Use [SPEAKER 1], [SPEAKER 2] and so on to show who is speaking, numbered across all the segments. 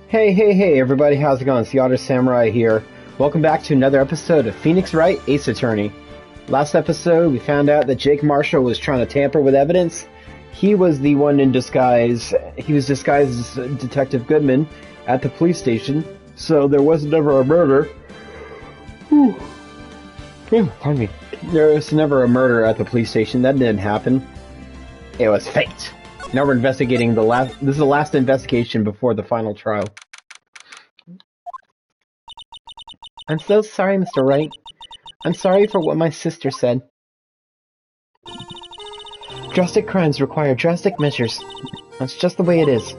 [SPEAKER 1] Hey, everybody, how's it going? It's the Otter Samurai here. Welcome back to another episode of Phoenix Wright, Ace Attorney. Last episode, we found out that Jake Marshall was trying to tamper with evidence. He was the one in disguise. He was disguised as Detective Goodman at the police station, so there was never a murder. Pardon me. There was never a murder at the police station. That didn't happen. It was faked. Now we're investigating this is the last investigation before the final trial. I'm so sorry, Mr. Wright. I'm sorry for what my sister said. Drastic crimes require drastic measures. That's just the way it is.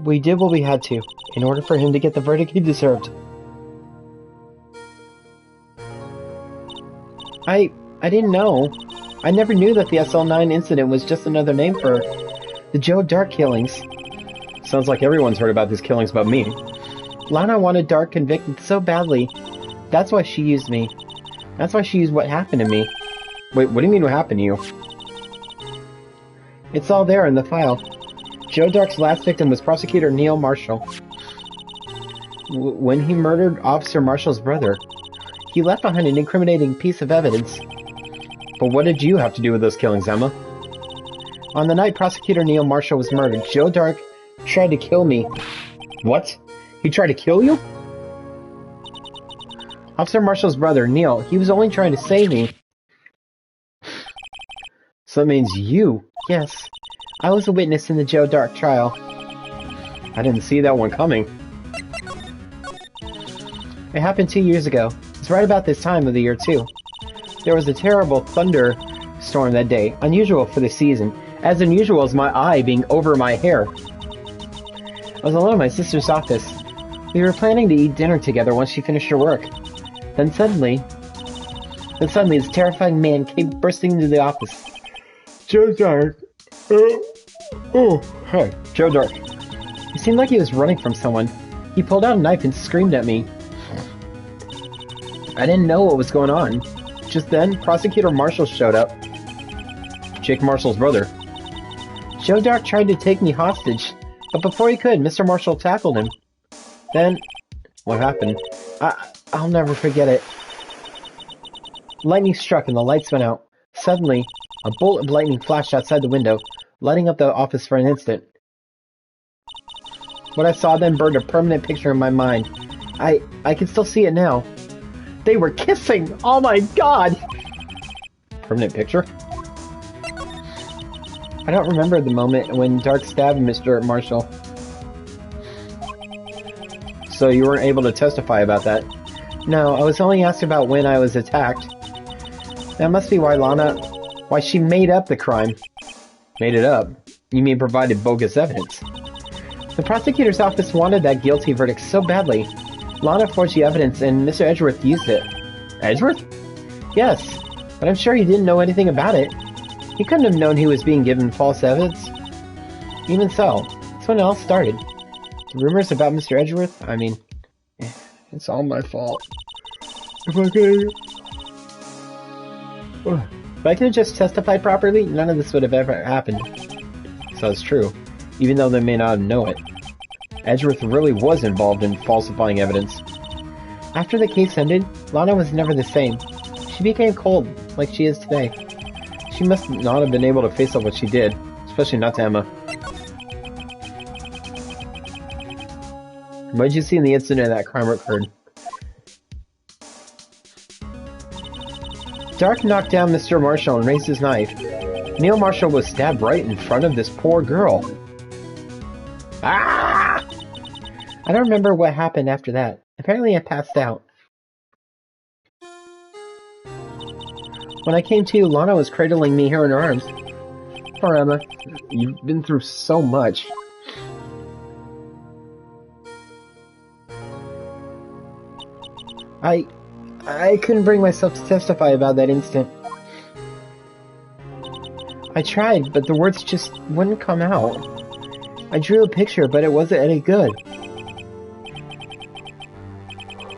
[SPEAKER 1] We did what we had to, in order for him to get the verdict he deserved. I didn't know. I never knew that the SL9 incident was just another name for the Joe Dark killings. Sounds like everyone's heard about these killings but me. Lana wanted Dark convicted so badly. That's why she used me. That's why she used what happened to me. Wait, what do you mean what happened to you? It's all there in the file. Joe Dark's last victim was Prosecutor Neil Marshall. When he murdered Officer Marshall's brother, he left behind an incriminating piece of evidence. But what did you have to do with those killings, Emma? On the night Prosecutor Neil Marshall was murdered, Joe Dark tried to kill me. What? He tried to kill you? Officer Marshall's brother, Neil, he was only trying to save me. So that means you. Yes. I was a witness in the Joe Dark trial. I didn't see that one coming. It happened 2 years ago. It's right about this time of the year, too. There was a terrible thunderstorm that day, unusual for the season, as unusual as my eye being over my hair. I was alone in my sister's office. We were planning to eat dinner together once she finished her work. Then suddenly, this terrifying man came bursting into the office. Joe Dark. Hey, Joe Dark. He seemed like he was running from someone. He pulled out a knife and screamed at me. I didn't know what was going on. Just then, Prosecutor Marshall showed up. Jake Marshall's brother. Joe Dark tried to take me hostage, but before he could, Mr. Marshall tackled him. Then, what happened? I'll never forget it. Lightning struck and the lights went out. Suddenly, a bolt of lightning flashed outside the window, lighting up the office for an instant. What I saw then burned a permanent picture in my mind. I can still see it now. They were kissing! Oh my god! Permanent picture? I don't remember the moment when Dark stabbed Mr. Marshall. So you weren't able to testify about that? No, I was only asked about when I was attacked. That must be why she made up the crime. Made it up? You mean provided bogus evidence? The prosecutor's office wanted that guilty verdict so badly. Lana forged the evidence and Mr. Edgeworth used it. Edgeworth? Yes, but I'm sure he didn't know anything about it. He couldn't have known he was being given false evidence. Even so, that's when it all started. The rumors about Mr. Edgeworth? I mean, it's all my fault. If I could have just testified properly, none of this would have ever happened. So it's true, even though they may not know it. Edgeworth really was involved in falsifying evidence. After the case ended, Lana was never the same. She became cold, like she is today. She must not have been able to face up what she did, especially not to Emma. What did you see in the incident that crime occurred? Dark knocked down Mr. Marshall and raised his knife. Neil Marshall was stabbed right in front of this poor girl. Ah! I don't remember what happened after that. Apparently I passed out. When I came to, Lana was cradling me here in her arms. Poor Emma. You've been through so much. I couldn't bring myself to testify about that instant. I tried, but the words just wouldn't come out. I drew a picture, but it wasn't any good.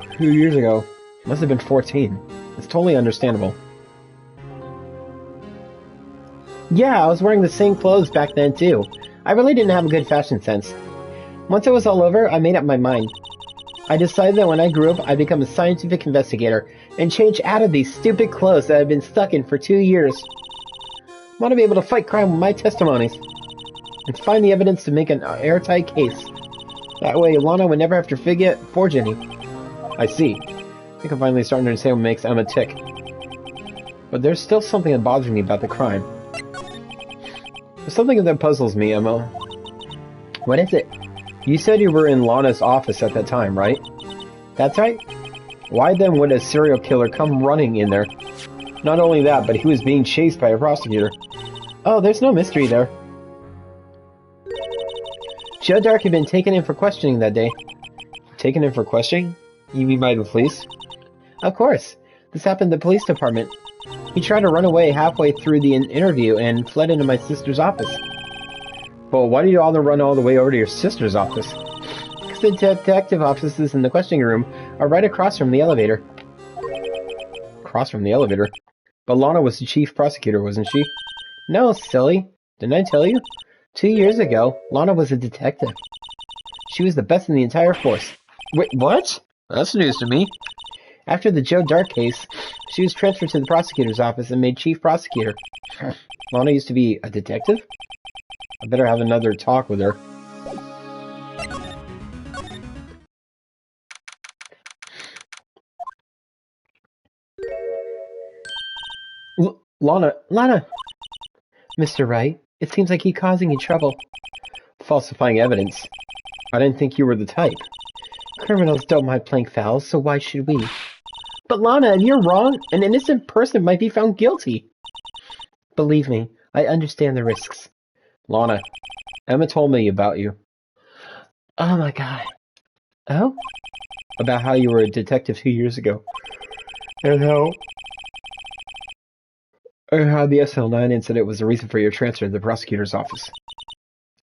[SPEAKER 1] A few years ago. Must have been 14. It's totally understandable. Yeah, I was wearing the same clothes back then too. I really didn't have a good fashion sense. Once it was all over, I made up my mind. I decided that when I grew up, I'd become a scientific investigator and change out of these stupid clothes that I've been stuck in for 2 years. I want to be able to fight crime with my testimonies and find the evidence to make an airtight case. That way, Lana would never have to forge any. I see. I think I'm finally starting to understand what makes Emma tick. But there's still something that bothers me about the crime. There's something that puzzles me, Emma. What is it? You said you were in Lana's office at that time, right? That's right. Why then would a serial killer come running in there? Not only that, but he was being chased by a prosecutor. Oh, there's no mystery there. Joe Dark had been taken in for questioning that day. Taken in for questioning? You mean by the police? Of course. This happened at the police department. He tried to run away halfway through the interview and fled into my sister's office. Well, why did you all run all the way over to your sister's office? Because the detective offices in the questioning room are right across from the elevator. Across from the elevator? But Lana was the chief prosecutor, wasn't she? No, silly. Didn't I tell you? 2 years ago, Lana was a detective. She was the best in the entire force. Wait, what? That's news to me. After the Joe Dark case, she was transferred to the prosecutor's office and made chief prosecutor. Lana used to be a detective? I better have another talk with her. Lana! Mr. Wright, it seems like he's causing you trouble. Falsifying evidence. I didn't think you were the type. Criminals don't mind playing foul, so why should we? But Lana, you're wrong. An innocent person might be found guilty. Believe me, I understand the risks. Lana, Emma told me about you. Oh my god. Oh? About how you were a detective 2 years ago. And how the SL9 incident was the reason for your transfer to the prosecutor's office.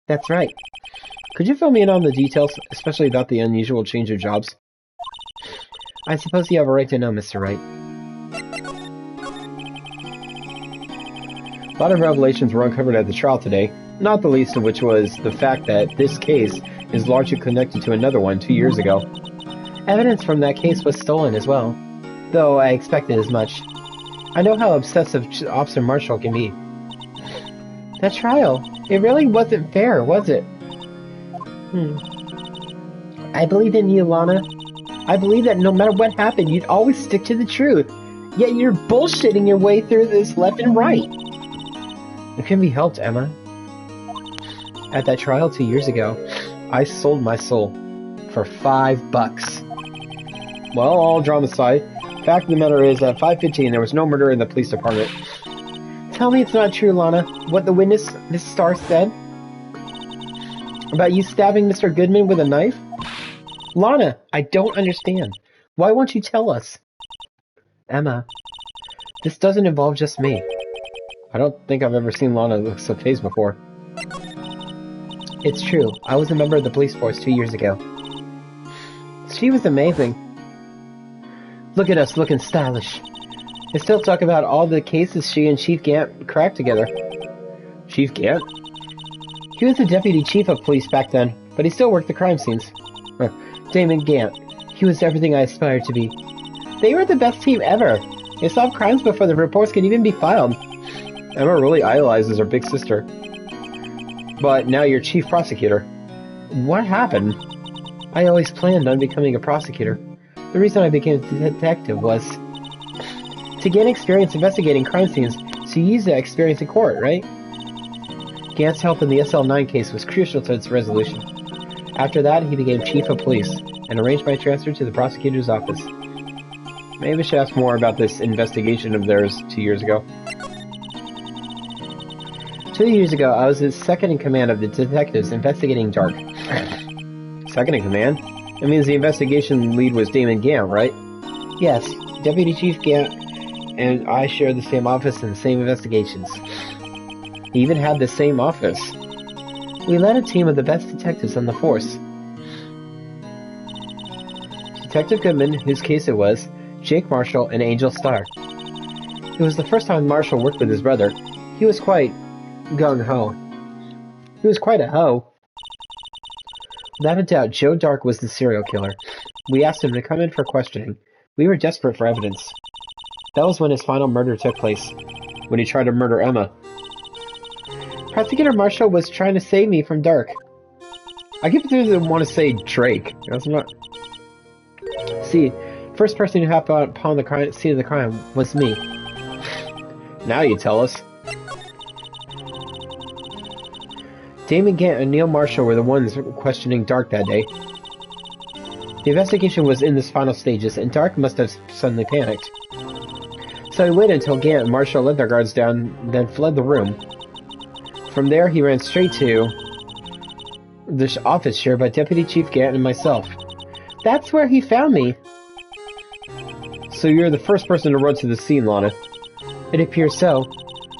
[SPEAKER 1] That's right. Could you fill me in on the details, especially about the unusual change of jobs? I suppose you have a right to know, Mr. Wright. A lot of revelations were uncovered at the trial today, not the least of which was the fact that this case is largely connected to another one 2 years ago. Evidence from that case was stolen as well, though I expected as much. I know how obsessive Officer Marshall can be. That trial, it really wasn't fair, was it? I believed in you, Lana. I believe that no matter what happened, you'd always stick to the truth. Yet you're bullshitting your way through this left and right. It can be helped, Emma. At that trial 2 years ago, I sold my soul for $5. Well, all drama aside, fact of the matter is at 5:15 there was no murder in the police department. Tell me it's not true, Lana. What the witness, Miss Starr, said about you stabbing Mr. Goodman with a knife? Lana, I don't understand. Why won't you tell us? Emma, this doesn't involve just me. I don't think I've ever seen Lana look so phased before. It's true. I was a member of the police force 2 years ago. She was amazing. Look at us looking stylish. They still talk about all the cases she and Chief Gant cracked together. Chief Gant? He was the deputy chief of police back then, but he still worked the crime scenes. Damon Gant. He was everything I aspired to be. They were the best team ever. They solved crimes before the reports could even be filed. Emma really idolizes her big sister. But now you're chief prosecutor. What happened? I always planned on becoming a prosecutor. The reason I became a detective was to gain experience investigating crime scenes, so you use that experience in court, right? Gant's help in the SL9 case was crucial to its resolution. After that, he became chief of police and arranged my transfer to the prosecutor's office. Maybe I should ask more about this investigation of theirs 2 years ago. 2 years ago, I was the second in command of the detectives investigating Dark. Second in command? That means the investigation lead was Damon Gant, right? Yes, Deputy Chief Gant and I shared the same office and the same investigations. He even had the same office. We led a team of the best detectives on the force. Detective Goodman, whose case it was, Jake Marshall, and Angel Starr. It was the first time Marshall worked with his brother. He was quite gung-ho. He was quite a hoe. Without a doubt, Joe Dark was the serial killer. We asked him to come in for questioning. We were desperate for evidence. That was when his final murder took place, when he tried to murder Emma. Prosecutor Marshall was trying to save me from Dark. I keep didn't want to say Drake. That's not... See, first person who happened upon the scene of the crime was me. Now you tell us. Damon Gant and Neil Marshall were the ones questioning Dark that day. The investigation was in its final stages, and Dark must have suddenly panicked. So he waited until Gant and Marshall let their guards down, then fled the room. From there, he ran straight to the office shared by Deputy Chief Gant and myself. That's where he found me. So you're the first person to run to the scene, Lana. It appears so.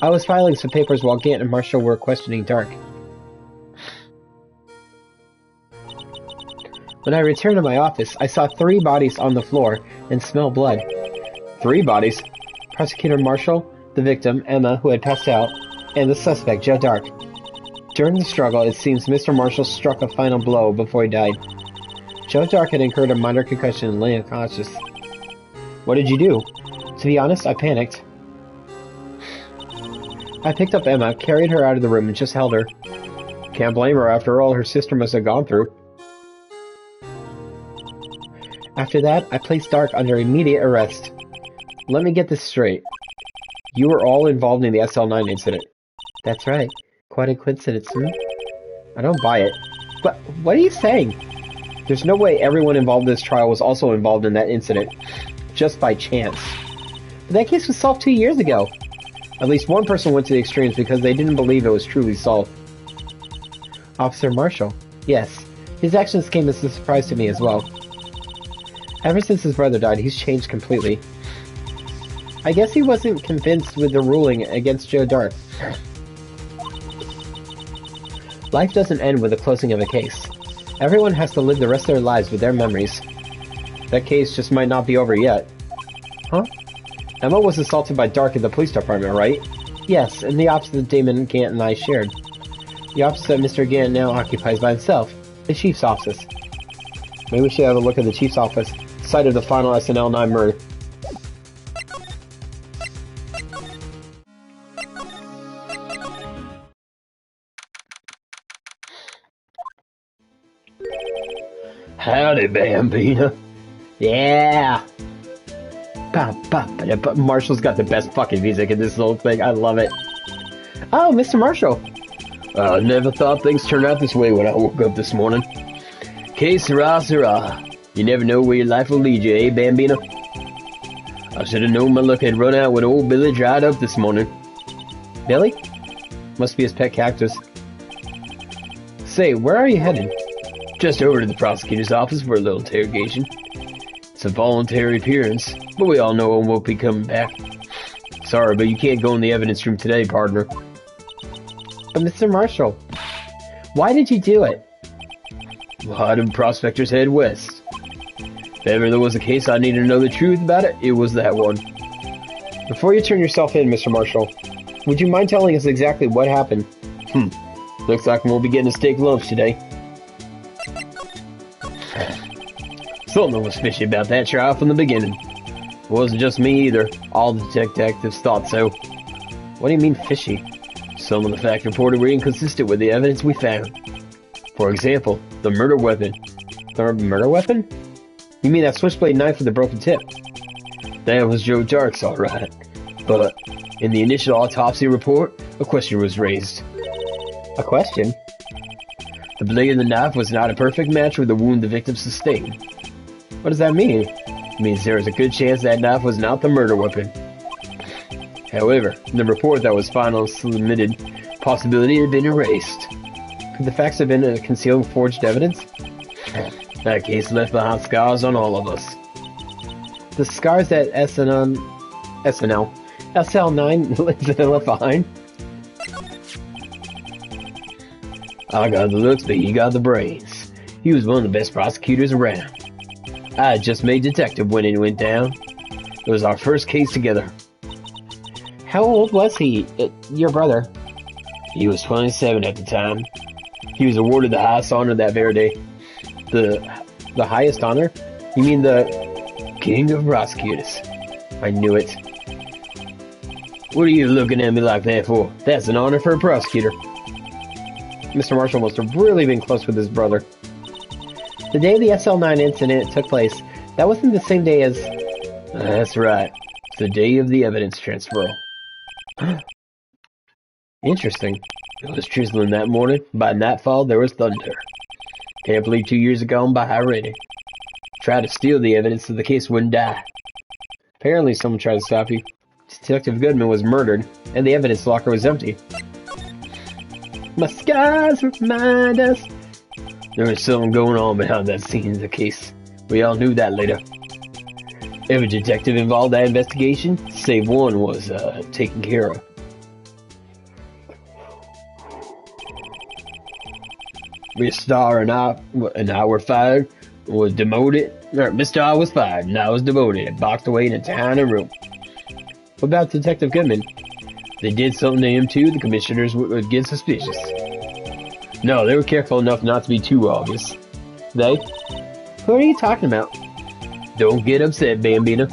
[SPEAKER 1] I was filing some papers while Gant and Marshall were questioning Dark. When I returned to my office, I saw 3 bodies on the floor and smelled blood. 3 bodies? Prosecutor Marshall, the victim, Emma, who had passed out, and the suspect, Joe Dark. During the struggle, it seems Mr. Marshall struck a final blow before he died. Joe Dark had incurred a minor concussion and lay unconscious. What did you do? To be honest, I panicked. I picked up Emma, carried her out of the room, and just held her. Can't blame her after all her sister must have gone through. After that, I placed Dark under immediate arrest. Let me get this straight. You were all involved in the SL9 incident. That's right. Quite a coincidence, I don't buy it. But what are you saying? There's no way everyone involved in this trial was also involved in that incident. Just by chance. But that case was solved 2 years ago. At least one person went to the extremes because they didn't believe it was truly solved. Officer Marshall. Yes. His actions came as a surprise to me as well. Ever since his brother died, he's changed completely. I guess he wasn't convinced with the ruling against Joe Dark. Life doesn't end with the closing of a case. Everyone has to live the rest of their lives with their memories. That case just might not be over yet. Huh? Emma was assaulted by Dark at the police department, right? Yes, and the office that Damon Gant and I shared. The office that Mr. Gant now occupies by himself. The Chief's office. Maybe we should have a look at the Chief's office. Site of the final SNL9 murder. Howdy, Bambina. Yeah. Marshall's got the best fucking music in this little thing. I love it. Oh, Mr. Marshall. I never thought things turned out this way when I woke up this morning. Que sera, sera. You never know where your life will lead you, eh, Bambina? I should have known my luck had run out when old Billy dried up this morning. Billy? Must be his pet cactus. Say, where are you headed? Just over to the prosecutor's office for a little interrogation. It's a voluntary appearance, but we all know I won't be coming back. Sorry, but you can't go in the evidence room today, partner. But Mr. Marshall, why did you do it? Why do prospectors head west? If ever there was a case I needed to know the truth about it, it was that one. Before you turn yourself in, Mr. Marshall, would you mind telling us exactly what happened? Looks like we'll be getting a steak lunch today. Something was fishy about that trial from the beginning. It wasn't just me either. All the detectives thought so. What do you mean fishy? Some of the facts reported were inconsistent with the evidence we found. For example, the murder weapon. The murder weapon? You mean that switchblade knife with the broken tip? That was Joe Dark's, alright. But, in the initial autopsy report, a question was raised. A question? The blade of the knife was not a perfect match with the wound the victim sustained. What does that mean? It means there is a good chance that knife was not the murder weapon. However, in the report that was finally submitted, possibility had been erased. Could the facts have been concealed forged evidence? That case left behind scars on all of us. The scars that SL9 left behind? I got the looks, but he got the brains. He was one of the best prosecutors around. I had just made detective when it went down. It was our first case together. How old was he, your brother? He was 27 at the time. He was awarded the highest honor that very day. The highest honor? You mean the King of Prosecutors? I knew it. What are you looking at me like that for? That's an honor for a prosecutor. Mr. Marshall must have really been close with his brother. The day the SL9 incident took place, that wasn't the same day as... That's right. It's the day of the evidence transfer. Interesting. It was drizzling that morning. By nightfall, there was thunder. Can't believe 2 years ago by already. Tried to steal the evidence so the case wouldn't die. Apparently someone tried to stop you. Detective Goodman was murdered, and the evidence locker was empty. My skies remind us. There was something going on behind that scene in the case. We all knew that later. Every detective involved in that investigation, save one, was taken care of. Miss Starr and I were fired, was demoted. Miss Starr was fired, and I was demoted and boxed away in a tiny room. What about Detective Goodman? They did something to him too. The commissioners would get suspicious. No, they were careful enough not to be too obvious. They? Who are you talking about? Don't get upset, Bambina.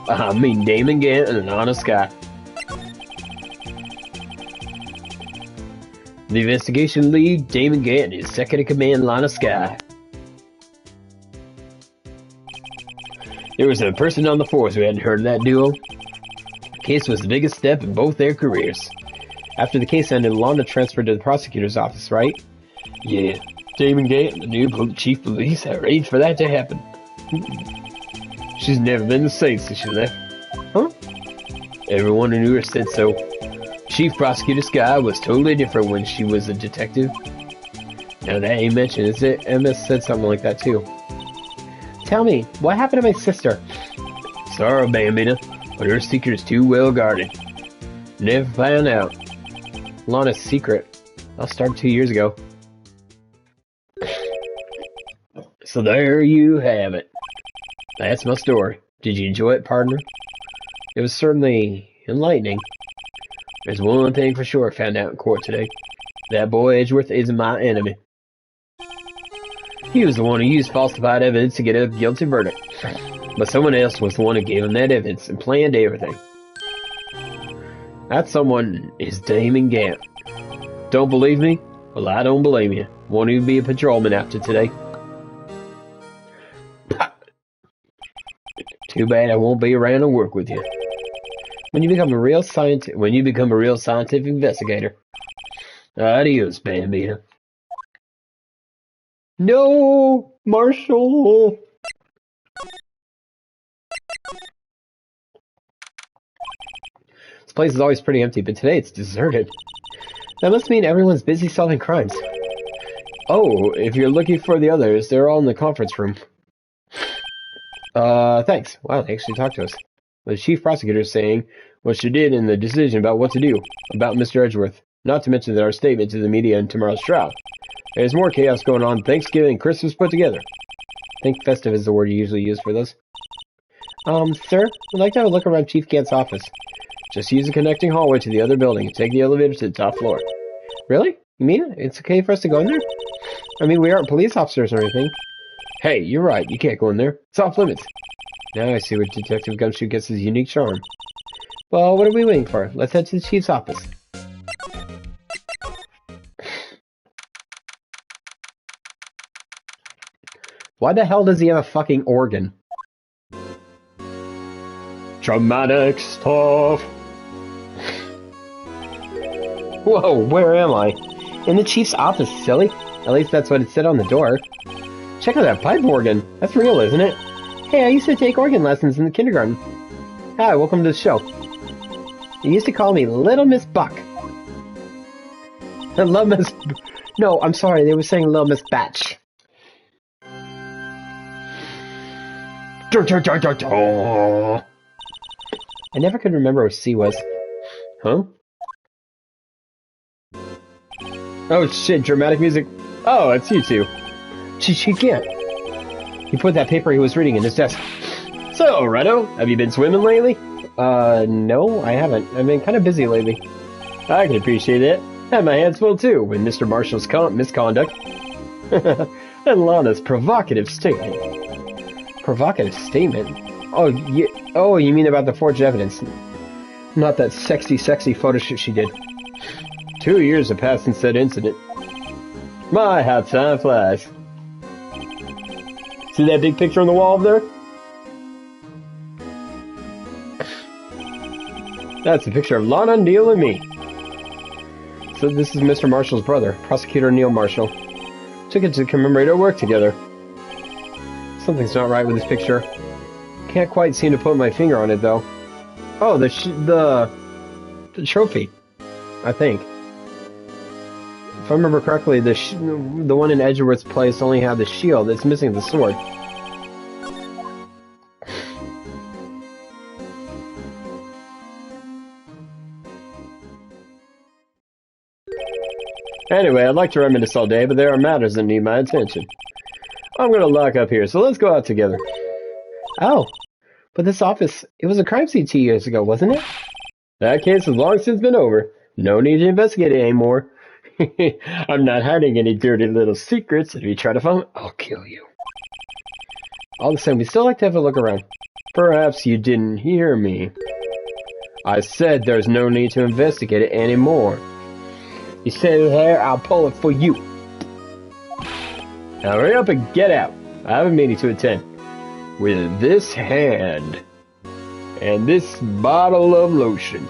[SPEAKER 1] I mean Damon Gant and Lana Sky. The investigation lead, Damon Gant, is second in command, Lana Sky. There was a person on the force who hadn't heard of that duo. The case was the biggest step in both their careers. After the case ended, Lana transferred to the prosecutor's office, right? Yeah. Damon Gant, the new chief of police, had arranged for that to happen. She's never been the same since she left. Huh? Everyone who knew her said so. Chief Prosecutor Sky was totally different when she was a detective. Now that ain't mentioned, is it? MS said something like that too. Tell me, what happened to my sister? Sorry, Bambina, but her secret is too well guarded. Never found out. Lana's secret. I started 2 years ago. So there you have it. That's my story. Did you enjoy it, partner? It was certainly enlightening. There's one thing for sure I found out in court today. That boy Edgeworth isn't my enemy. He was the one who used falsified evidence to get a guilty verdict. But someone else was the one who gave him that evidence and planned everything. That someone is Damon Gant. Don't believe me? Well, I don't blame you. Won't even be a patrolman after today. Too bad I won't be around to work with you. When you become a real scientific investigator. Adios, Bambina. No, Marshall. This place is always pretty empty, but today it's deserted. That must mean everyone's busy solving crimes. Oh, if you're looking for the others, they're all in the conference room. Thanks. Wow, they actually talked to us. The chief prosecutor is saying what she did in the decision about what to do about Mr. Edgeworth. Not to mention that our statement to the media in tomorrow's trial. There's more chaos going on. Thanksgiving and Christmas put together. I think festive is the word you usually use for this. Sir, I'd like to have a look around Chief Gant's office. Just use the connecting hallway to the other building and take the elevator to the top floor. Really? You mean it's okay for us to go in there? I mean, we aren't police officers or anything. Hey, you're right. You can't go in there. It's off limits. Now I see where Detective Gumshoe gets his unique charm. Well, what are we waiting for? Let's head to the chief's office. Why the hell does he have a fucking organ? Dramatic stuff. Whoa, where am I? In the chief's office, silly. At least that's what it said on the door. Check out that pipe organ. That's real, isn't it? Hey, I used to take organ lessons in the kindergarten. Hi, welcome to the show. You used to call me Little Miss Buck. Little Miss... No, I'm sorry, they were saying Little Miss Batch. I never could remember what C was. Huh? Oh shit, dramatic music. Oh, it's you two. She can't. He put that paper he was reading in his desk. So, Reto, have you been swimming lately? No, I haven't. I've been kind of busy lately. I can appreciate it. I had my hands full too with Mr. Marshall's misconduct. And Lana's provocative statement. Provocative statement? Oh, you mean about the forged evidence. Not that sexy photo shoot she did. 2 years have passed since that incident. My, how time flies. See that big picture on the wall over there? That's a picture of Lana, Neil, and me. So this is Mr. Marshall's brother, Prosecutor Neil Marshall. Took it to commemorate our work together. Something's not right with this picture. Can't quite seem to put my finger on it, though. Oh, the trophy, I think. If I remember correctly, the one in Edgeworth's place only had the shield. It's missing the sword. Anyway, I'd like to reminisce all day, but there are matters that need my attention. I'm gonna lock up here, so let's go out together. Oh, but this office, it was a crime scene 2 years ago, wasn't it? That case has long since been over. No need to investigate it anymore. I'm not hiding any dirty little secrets. If you try to find them, I'll kill you. All the same, we still like to have a look around. Perhaps you didn't hear me. I said there's no need to investigate it anymore. You say it here, I'll pull it for you. Now hurry up and get out. I have a meeting to attend. With this hand. And this bottle of lotion.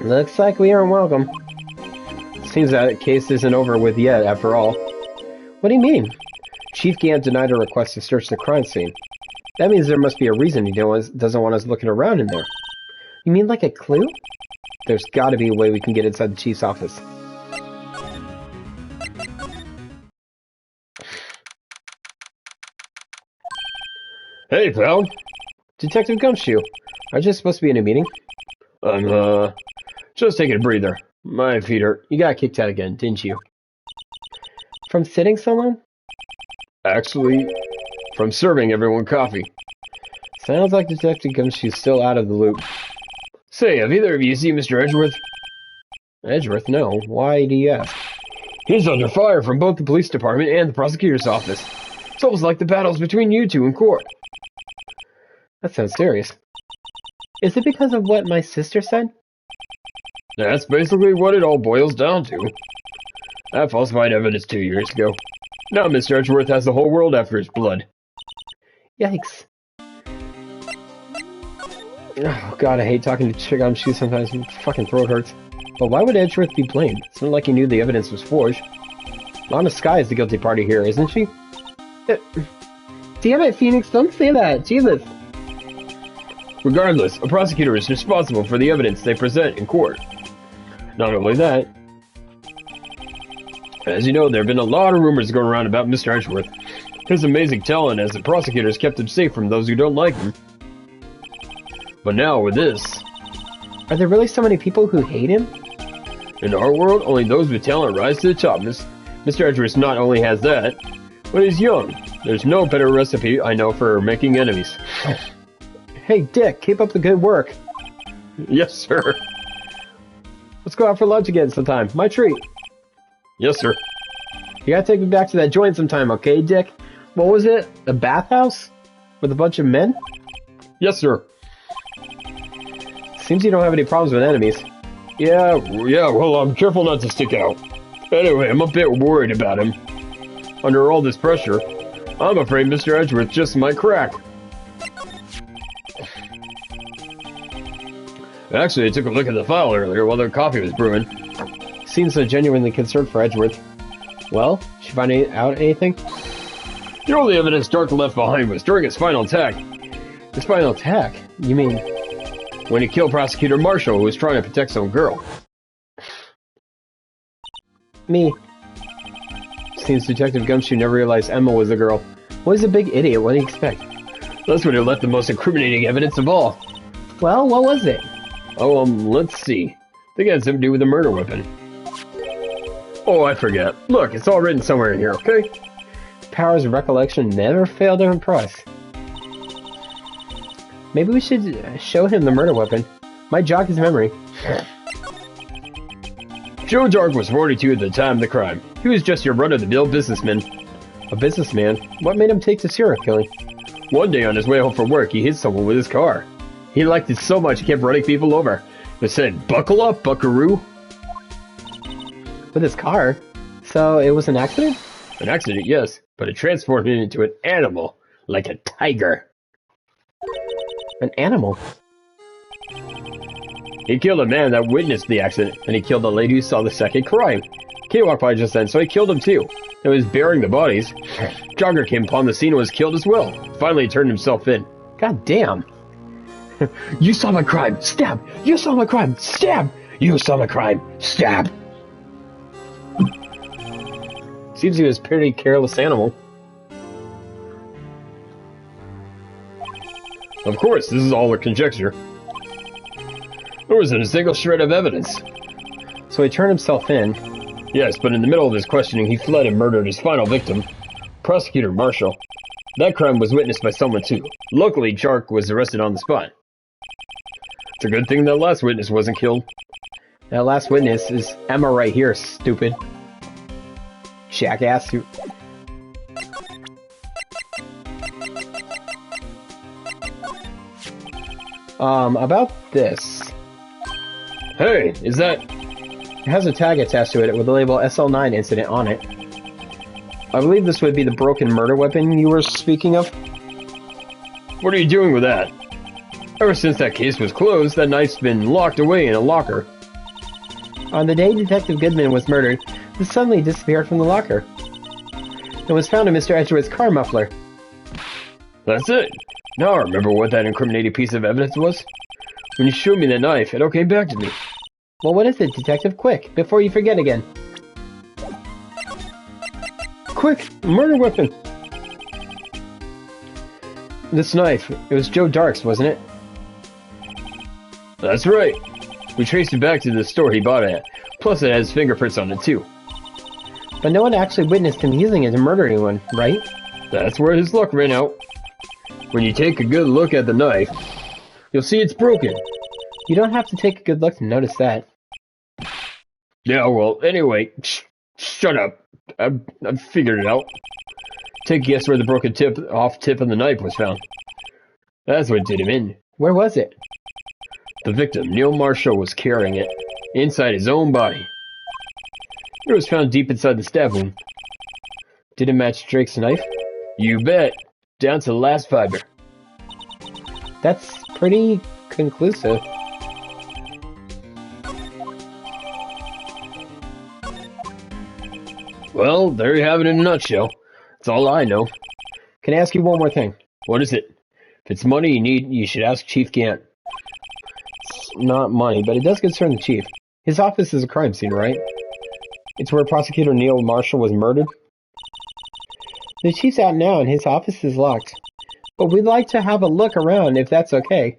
[SPEAKER 1] Looks like we aren't welcome. Seems that case isn't over with yet, after all. What do you mean? Chief Gant denied a request to search the crime scene. That means there must be a reason he doesn't want us looking around in there. You mean like a clue? There's gotta be a way we can get inside the chief's office. Hey, pal. Detective Gumshoe. Aren't you supposed to be in a meeting? I'm, just taking a breather. My feet hurt. You got kicked out again, didn't you? From sitting someone? Actually, from serving everyone coffee. Sounds like Detective Gumshoe's still out of the loop. Say, have either of you seen Mr. Edgeworth? Edgeworth? No. Why do you ask? He's under fire from both the police department and the prosecutor's office. It's almost like the battle's between you two in court. That sounds serious. Is it because of what my sister said? That's basically what it all boils down to. I falsified evidence 2 years ago. Now Mr. Edgeworth has the whole world after his blood. Yikes. Oh god, I hate talking to Gumshoe sometimes. My fucking throat hurts. But why would Edgeworth be blamed? It's not like he knew the evidence was forged. Lana Skye is the guilty party here, isn't she? Damn it, Phoenix, don't say that. Jesus. Regardless, a prosecutor is responsible for the evidence they present in court. Not only that, as you know, there have been a lot of rumors going around about Mr. Edgeworth. His amazing talent as a prosecutor has kept him safe from those who don't like him. But now with this... Are there really so many people who hate him? In our world, only those with talent rise to the top. Mr. Edgeworth not only has that, but he's young. There's no better recipe I know for making enemies. Hey, Dick, keep up the good work. Yes, sir. Let's go out for lunch again sometime. My treat. Yes, sir. You gotta take me back to that joint sometime, okay, Dick? What was it? A bathhouse? With a bunch of men? Yes, sir. Seems you don't have any problems with enemies. Yeah, well, I'm careful not to stick out. Anyway, I'm a bit worried about him. Under all this pressure, I'm afraid Mr. Edgeworth just might crack. Actually, I took a look at the file earlier while their coffee was brewing. Seems so genuinely concerned for Edgeworth. Well, did you find out anything? The only evidence Dark left behind was during his final attack. His final attack? You mean... when he killed Prosecutor Marshall, who was trying to protect some girl. Me. Seems Detective Gumshoe never realized Emma was the girl. What is a big idiot? What do you expect? That's when he left the most incriminating evidence of all. Well, what was it? Oh, let's see. I think it had something to do with a murder weapon. Oh, I forget. Look, it's all written somewhere in here, okay? Powers of recollection never fail to impress. Maybe we should show him the murder weapon. Might jog his memory.
[SPEAKER 2] Joe Dark was 42 at the time of the crime. He was just your run-of-the-mill businessman.
[SPEAKER 1] A businessman? What made him take to serial killing?
[SPEAKER 2] One day on his way home from work, he hit someone with his car. He liked it so much he kept running people over. They said, "Buckle up, buckaroo."
[SPEAKER 1] With his car? So it was an accident?
[SPEAKER 2] An accident, yes, but it transformed him into an animal, like a tiger.
[SPEAKER 1] An animal?
[SPEAKER 2] He killed a man that witnessed the accident, and he killed the lady who saw the second crime. Kid walked by just then, so he killed him too. He was burying the bodies. Jogger came upon the scene and was killed as well. Finally, he turned himself in.
[SPEAKER 1] God damn.
[SPEAKER 2] You saw my crime! Stab! You saw my crime! Stab! You saw my crime! Stab!
[SPEAKER 1] Seems he was a pretty careless animal.
[SPEAKER 2] Of course, this is all a conjecture. There wasn't a single shred of evidence.
[SPEAKER 1] So he turned himself in.
[SPEAKER 2] Yes, but in the middle of his questioning, he fled and murdered his final victim, Prosecutor Marshall. That crime was witnessed by someone too. Luckily, Jark was arrested on the spot. It's a good thing that last witness wasn't killed.
[SPEAKER 1] That last witness is Emma right here, stupid. Jackass. About this.
[SPEAKER 2] Hey, is that...
[SPEAKER 1] It has a tag attached to it with the label SL9 incident on it. I believe this would be the broken murder weapon you were speaking of.
[SPEAKER 2] What are you doing with that? Ever since that case was closed, that knife's been locked away in a locker.
[SPEAKER 1] On the day Detective Goodman was murdered, it suddenly disappeared from the locker. It was found in Mr. Edgeworth's car muffler.
[SPEAKER 2] That's it. Now I remember what that incriminating piece of evidence was. When you showed me that knife, it all came back to me.
[SPEAKER 1] Well, what is it, Detective? Quick, before you forget again.
[SPEAKER 2] Quick! Murder weapon!
[SPEAKER 1] This knife, it was Joe Dark's, wasn't it?
[SPEAKER 2] That's right. We traced it back to the store he bought it at. Plus it has fingerprints on it too.
[SPEAKER 1] But no one actually witnessed him using it to murder anyone, right?
[SPEAKER 2] That's where his luck ran out. When you take a good look at the knife, you'll see it's broken.
[SPEAKER 1] You don't have to take a good look to notice that.
[SPEAKER 2] Yeah, well, anyway, shut up. I figured it out. Take a guess where the broken tip of the knife was found. That's what did him in.
[SPEAKER 1] Where was it?
[SPEAKER 2] The victim, Neil Marshall, was carrying it inside his own body. It was found deep inside the stab wound.
[SPEAKER 1] Did it match Drake's knife?
[SPEAKER 2] You bet. Down to the last fiber.
[SPEAKER 1] That's pretty conclusive.
[SPEAKER 2] Well, there you have it in a nutshell. That's all I know.
[SPEAKER 1] Can I ask you one more thing?
[SPEAKER 2] What is it? If it's money you need, you should ask Chief Gant.
[SPEAKER 1] It's not money, but it does concern the chief. His office is a crime scene, right? It's where Prosecutor Neil Marshall was murdered. The chief's out now and his office is locked. But we'd like to have a look around if that's okay.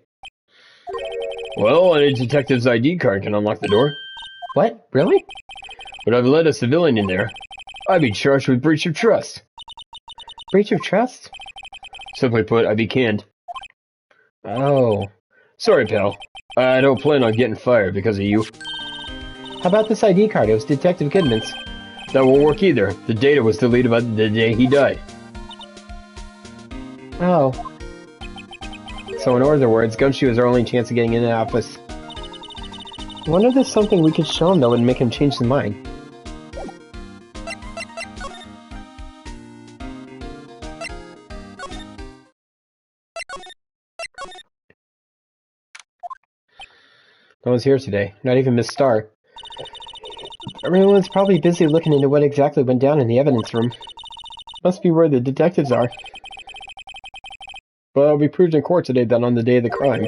[SPEAKER 2] Well, a detective's ID card can unlock the door.
[SPEAKER 1] What? Really?
[SPEAKER 2] But I've let a civilian in there. I'd be charged with breach of trust.
[SPEAKER 1] Breach of trust?
[SPEAKER 2] Simply put, I'd be canned.
[SPEAKER 1] Oh.
[SPEAKER 2] Sorry, pal. I don't plan on getting fired because of you.
[SPEAKER 1] How about this ID card? It was Detective Goodman's.
[SPEAKER 2] That won't work either. The data was deleted by the day he died.
[SPEAKER 1] Oh. So in other words, Gumshoe is our only chance of getting in the office. I wonder if there's something we could show him that would make him change his mind. No one's here today, not even Miss Starr. Everyone's probably busy looking into what exactly went down in the evidence room. Must be where the detectives are. But we proved in court today that on the day of the crime,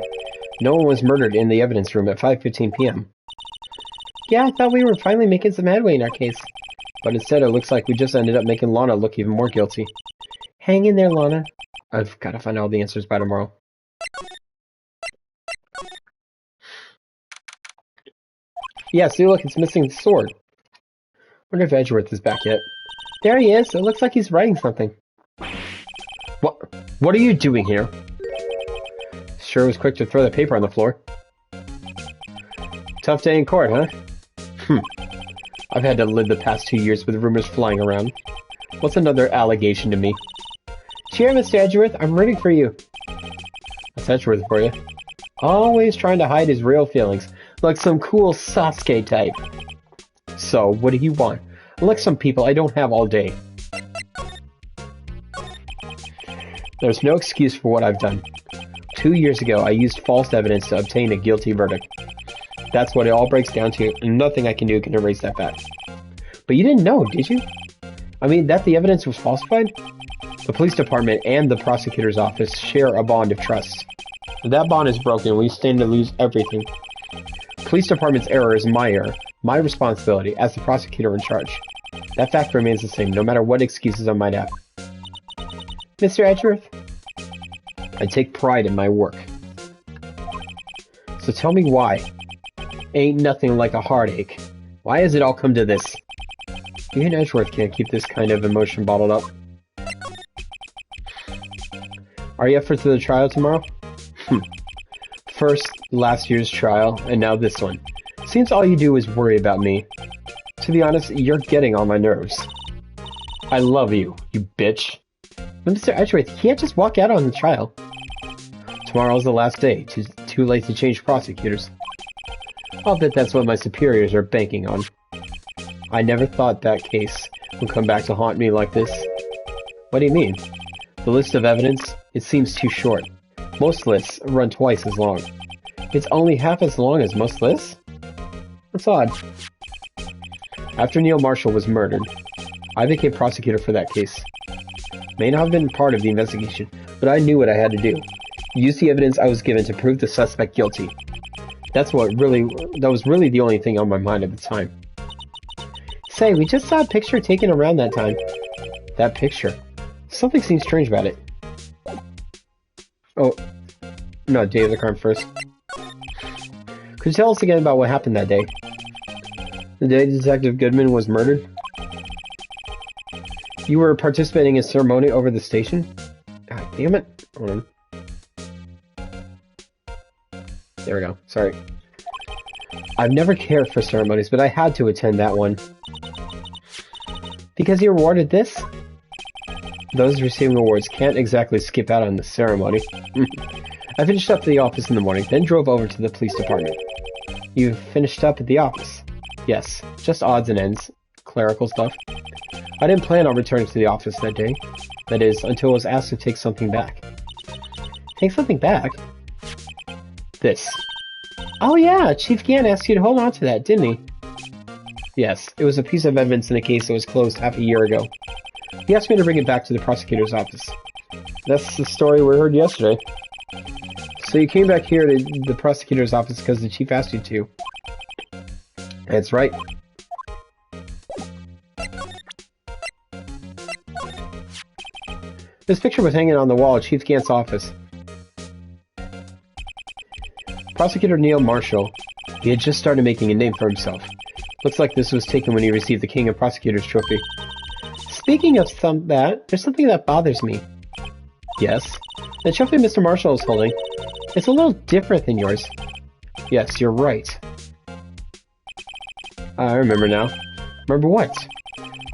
[SPEAKER 1] no one was murdered in the evidence room at 5:15 p.m. Yeah, I thought we were finally making some headway in our case. But instead it looks like we just ended up making Lana look even more guilty. Hang in there, Lana. I've got to find all the answers by tomorrow. Yeah, see, look, it's missing the sword. Wonder if Edgeworth is back yet. There he is. It looks like he's writing something. What are you doing here? Sure was quick to throw the paper on the floor. Tough day in court, huh? I've had to live the past 2 years with rumors flying around. What's another allegation to me? Cheer, Mr. Edgeworth, I'm rooting for you. That's Edgeworth for you. Always trying to hide his real feelings, like some cool Sasuke type. So, what do you want? Like some people, I don't have all day. There's no excuse for what I've done. 2 years ago, I used false evidence to obtain a guilty verdict. That's what it all breaks down to, and nothing I can do can erase that fact. But you didn't know, did you? I mean, that the evidence was falsified? The police department and the prosecutor's office share a bond of trust. If that bond is broken, we stand to lose everything. Police department's error is my error, my responsibility as the prosecutor in charge. That fact remains the same, no matter what excuses I might have. Mr. Edgeworth? I take pride in my work. So tell me why. Ain't nothing like a heartache. Why has it all come to this? You and Edgeworth can't keep this kind of emotion bottled up. Are you up for the trial tomorrow? First, last year's trial, and now this one. Seems all you do is worry about me. To be honest, you're getting on my nerves. I love you, you bitch. But Mr. Edgeworth, you can't just walk out on the trial. Tomorrow's the last day. Too late to change prosecutors. I'll bet that's what my superiors are banking on. I never thought that case would come back to haunt me like this. What do you mean? The list of evidence? It seems too short. Most lists run twice as long. It's only half as long as most lists? That's odd. After Neil Marshall was murdered, I became prosecutor for that case. May not have been part of the investigation, but I knew what I had to do. Use the evidence I was given to prove the suspect guilty. That was really the only thing on my mind at the time. Say, we just saw a picture taken around that time. That picture. Something seems strange about it. Oh, no, day of the crime first. Could you tell us again about what happened that day? The day Detective Goodman was murdered? You were participating in a ceremony over the station? God damn it. Hold on. There we go. Sorry. I've never cared for ceremonies, but I had to attend that one. Because you awarded this? Those receiving awards can't exactly skip out on the ceremony. I finished up at the office in the morning, then drove over to the police department. You finished up at the office? Yes, just odds and ends. Clerical stuff. I didn't plan on returning to the office that day. That is, until I was asked to take something back. Take something back? This. Oh yeah, Chief Gann asked you to hold on to that, didn't he? Yes, it was a piece of evidence in a case that was closed half a year ago. He asked me to bring it back to the prosecutor's office. That's the story we heard yesterday. So you came back here to the prosecutor's office because the chief asked you to. That's right. This picture was hanging on the wall at Chief Gant's office. Prosecutor Neil Marshall. He had just started making a name for himself. Looks like this was taken when he received the King of Prosecutors trophy. Speaking of there's something that bothers me. Yes? The trophy Mr. Marshall is holding. It's a little different than yours. Yes, you're right. I remember now. Remember what?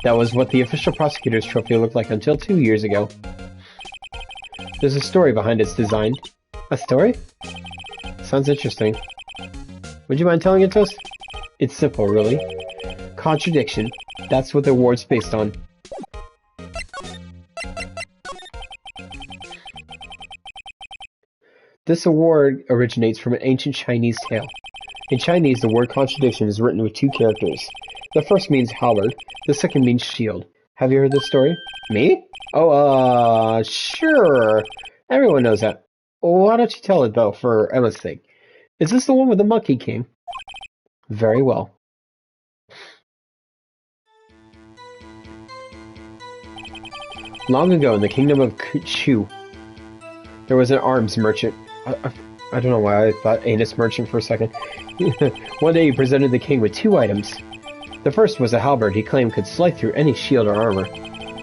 [SPEAKER 1] That was what the official prosecutor's trophy looked like until 2 years ago. There's a story behind its design. A story? Sounds interesting. Would you mind telling it to us? It's simple, really. Contradiction. That's what the award's based on. This award originates from an ancient Chinese tale. In Chinese, the word contradiction is written with 2 characters. The first means halberd, the second means shield. Have you heard this story? Me? Oh, sure. Everyone knows that. Why don't you tell it, though, for Emma's sake? Is this the one with the Monkey King? Very well. Long ago in the kingdom of Chu, there was an arms merchant. I don't know why I thought anus merchant for a second. One day he presented the king with 2 items. The first was a halberd he claimed could slice through any shield or armor.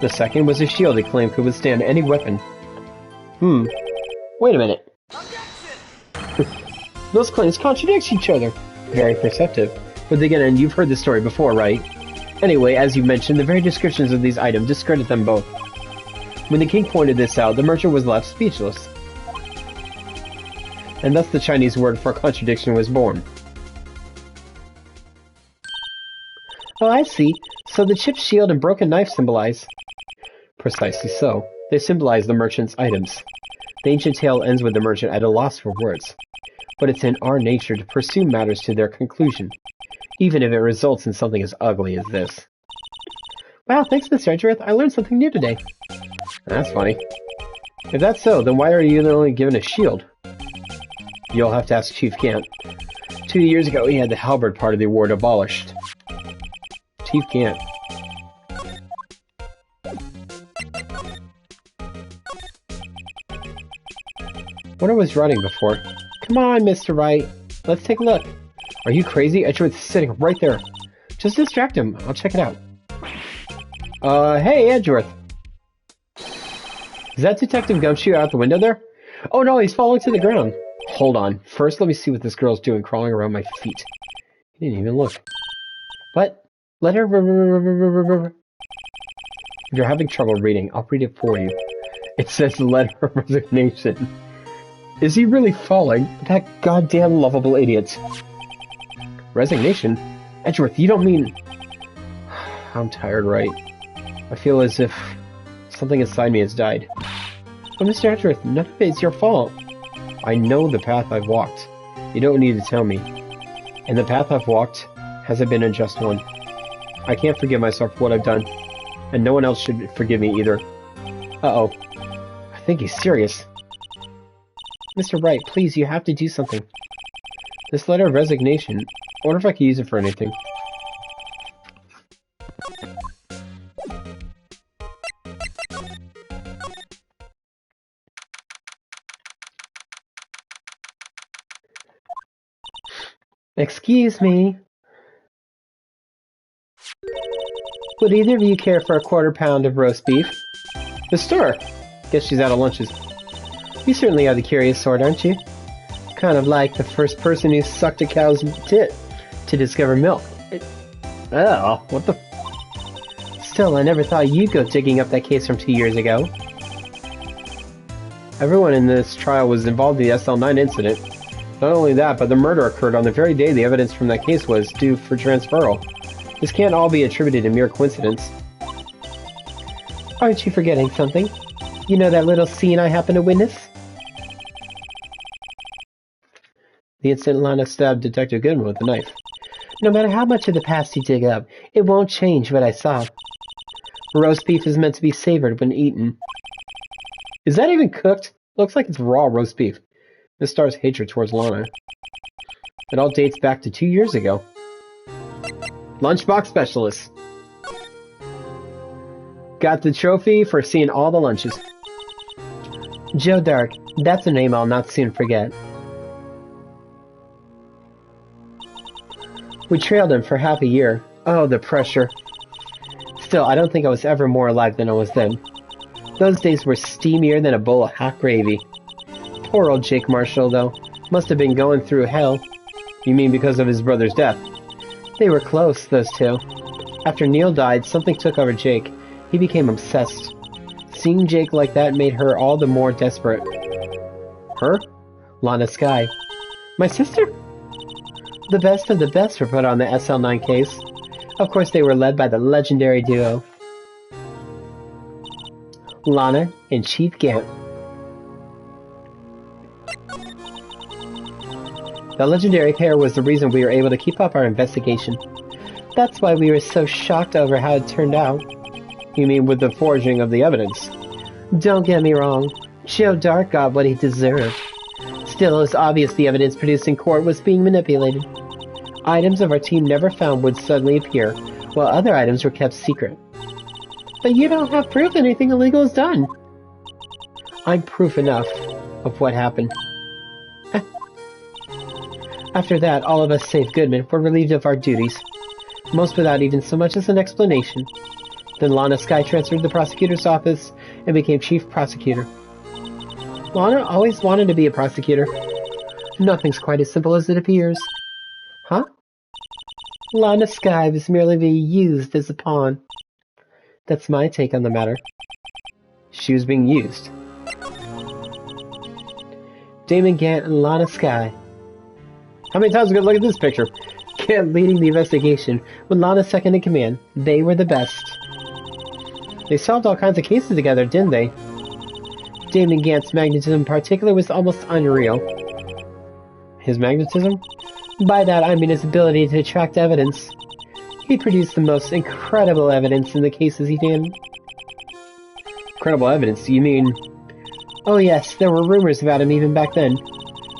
[SPEAKER 1] The second was a shield he claimed could withstand any weapon. Wait a minute. Those claims contradict each other. Very perceptive. But again, and you've heard this story before, right? Anyway, as you mentioned, the very descriptions of these items discredit them both. When the king pointed this out, the merchant was left speechless. And thus the Chinese word for contradiction was born. Oh, I see. So the chipped shield and broken knife symbolize... Precisely so. They symbolize the merchant's items. The ancient tale ends with the merchant at a loss for words. But it's in our nature to pursue matters to their conclusion, even if it results in something as ugly as this. Wow, thanks, Mr. Edgeworth. I learned something new today. That's funny. If that's so, then why are you only given a shield? You'll have to ask Chief Gant. 2 years ago, he had the halberd part of the award abolished. Chief Gant. What I was running before? Come on, Mr. Wright. Let's take a look. Are you crazy? Edgeworth's sitting right there. Just distract him. I'll check it out. Hey, Edgeworth. Is that Detective Gumshoe out the window there? Oh no, he's falling to the ground. Hold on. First, let me see what this girl's doing crawling around my feet. He didn't even look. What? Let her... If you're having trouble reading, I'll read it for you. It says letter of resignation. Is he really falling? That goddamn lovable idiot. Resignation? Edgeworth, you don't mean... I'm tired, right? I feel as if something inside me has died. But Mr. Edgeworth, none of it's your fault. I know the path I've walked. You don't need to tell me. And the path I've walked hasn't been a just one. I can't forgive myself for what I've done. And no one else should forgive me either. Uh-oh. I think he's serious. Mr. Wright, please, you have to do something. This letter of resignation, I wonder if I can use it for anything. Excuse me. Would either of you care for a quarter-pound of roast beef? The store! Guess she's out of lunches. You certainly are the curious sort, aren't you? Kind of like the first person who sucked a cow's tit to discover milk. Oh, what the... Still, I never thought you'd go digging up that case from 2 years ago. Everyone in this trial was involved in the SL9 incident. Not only that, but the murder occurred on the very day the evidence from that case was due for transferal. This can't all be attributed to mere coincidence. Aren't you forgetting something? You know that little scene I happened to witness? The instant Lana stabbed Detective Goodman with a knife. No matter how much of the past you dig up, it won't change what I saw. Roast beef is meant to be savored when eaten. Is that even cooked? Looks like it's raw roast beef. This star's hatred towards Lana. It all dates back to 2 years ago. Lunchbox Specialist. Got the trophy for seeing all the lunches. Joe Dark. That's a name I'll not soon forget. We trailed him for half a year. Oh, the pressure. Still, I don't think I was ever more alive than I was then. Those days were steamier than a bowl of hot gravy. Poor old Jake Marshall, though. Must have been going through hell. You mean because of his brother's death? They were close, those two. After Neil died, something took over Jake. He became obsessed. Seeing Jake like that made her all the more desperate. Her? Lana Skye. My sister? The best of the best were put on the SL9 case. Of course, they were led by the legendary duo. Lana and Chief Gant. The legendary pair was the reason we were able to keep up our investigation. That's why we were so shocked over how it turned out. You mean with the forging of the evidence? Don't get me wrong. Joe Dark got what he deserved. Still, it was obvious the evidence produced in court was being manipulated. Items of our team never found would suddenly appear, while other items were kept secret. But you don't have proof anything illegal is done. I'm proof enough of what happened. After that, all of us save Goodman were relieved of our duties, most without even so much as an explanation. Then Lana Skye transferred to the prosecutor's office and became chief prosecutor. Lana always wanted to be a prosecutor. Nothing's quite as simple as it appears. Huh? Lana Skye was merely being used as a pawn. That's my take on the matter.
[SPEAKER 2] She was being used.
[SPEAKER 1] Damon Gant and Lana Skye.
[SPEAKER 2] How many times we gotta look at this picture?
[SPEAKER 1] Gant leading the investigation, with Lana second in command. They were the best. They solved all kinds of cases together, didn't they? Damon Gant's magnetism in particular was almost unreal.
[SPEAKER 2] His magnetism?
[SPEAKER 1] By that I mean his ability to attract evidence. He produced the most incredible evidence in the cases he did.
[SPEAKER 2] Incredible evidence? You mean...
[SPEAKER 1] Oh yes, there were rumors about him even back then.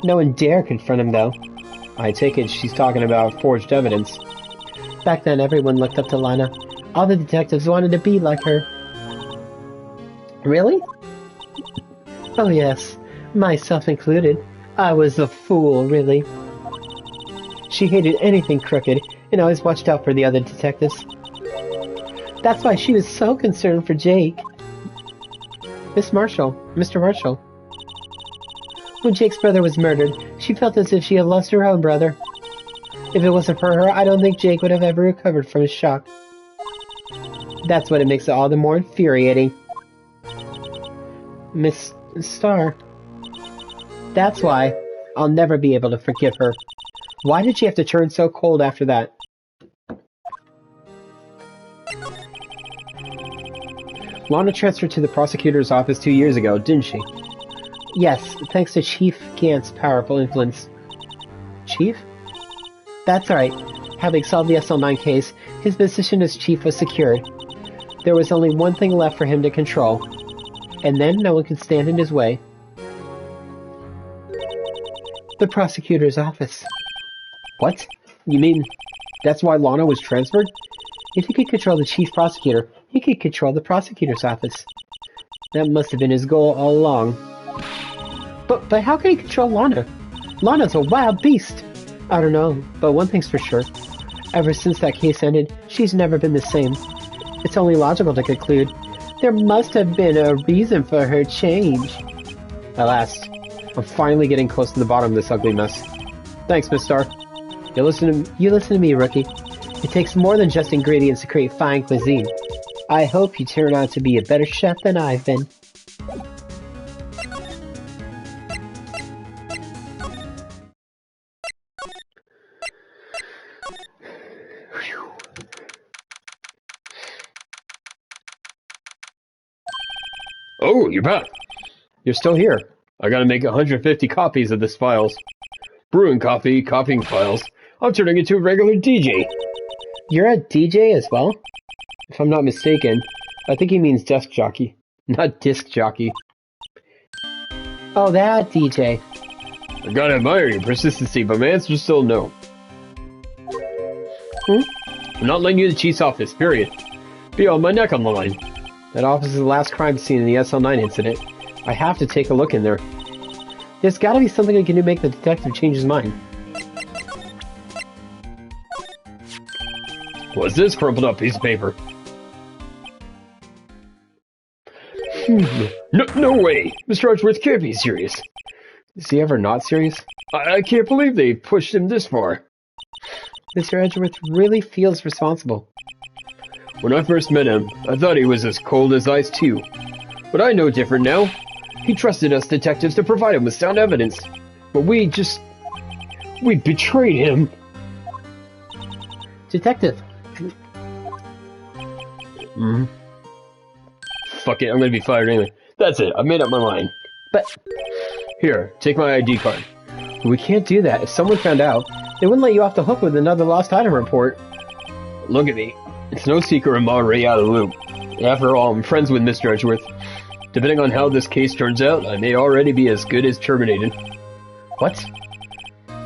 [SPEAKER 1] No one dare confront him, though.
[SPEAKER 2] I take it she's talking about forged evidence.
[SPEAKER 1] Back then, everyone looked up to Lana. All the detectives wanted to be like her. Really? Oh yes, myself included. I was a fool, really. She hated anything crooked, and always watched out for the other detectives. That's why she was so concerned for Jake. Mr. Marshall. When Jake's brother was murdered, she felt as if she had lost her own brother. If it wasn't for her, I don't think Jake would have ever recovered from his shock. That's what it makes it all the more infuriating. Miss Starr. That's why I'll never be able to forgive her. Why did she have to turn so cold after that?
[SPEAKER 2] Lana transferred to the prosecutor's office 2 years ago, didn't she?
[SPEAKER 1] Yes, thanks to Chief Gant's powerful influence. Chief? That's right. Having solved the SL9 case, his position as chief was secured. There was only one thing left for him to control. And then no one could stand in his way. The prosecutor's office.
[SPEAKER 2] What? You mean that's why Lana was transferred?
[SPEAKER 1] If he could control the chief prosecutor, he could control the prosecutor's office. That must have been his goal all along. But how can he control Lana? Lana's a wild beast! I don't know, but one thing's for sure. Ever since that case ended, she's never been the same. It's only logical to conclude there must have been a reason for her change.
[SPEAKER 2] At last, I'm finally getting close to the bottom of this ugly mess. Thanks, Miss Starr.
[SPEAKER 1] You listen to me, rookie. It takes more than just ingredients to create fine cuisine. I hope you turn out to be a better chef than I've been.
[SPEAKER 2] Oh, you're back. You're still here. I gotta make 150 copies of this files. Brewing coffee, copying files. I'm turning into a regular DJ.
[SPEAKER 1] You're a DJ as well?
[SPEAKER 2] If I'm not mistaken, I think he means desk jockey, not disc jockey.
[SPEAKER 1] Oh, that DJ.
[SPEAKER 2] I gotta admire your persistency, but my answer's still no. I'm not letting you to the chief's office, period. Be on my neck on the line. That office is the last crime scene in the SL9 incident. I have to take a look in there.
[SPEAKER 1] There's gotta be something we can do to make the detective change his mind.
[SPEAKER 2] What's this crumpled up piece of paper? No way! Mr. Edgeworth can't be serious. Is he ever not serious? I can't believe they pushed him this far.
[SPEAKER 1] Mr. Edgeworth really feels responsible.
[SPEAKER 2] When I first met him, I thought he was as cold as ice too. But I know different now. He trusted us detectives to provide him with sound evidence. But we betrayed him.
[SPEAKER 1] Detective.
[SPEAKER 2] Fuck it, I'm gonna be fired anyway. That's it, I've made up my mind.
[SPEAKER 1] But...
[SPEAKER 2] Here, take my ID card.
[SPEAKER 1] We can't do that. If someone found out, they wouldn't let you off the hook with another lost item report.
[SPEAKER 2] Look at me. It's no secret I'm already out of the loop. After all, I'm friends with Mr. Edgeworth. Depending on how this case turns out, I may already be as good as terminated.
[SPEAKER 1] What?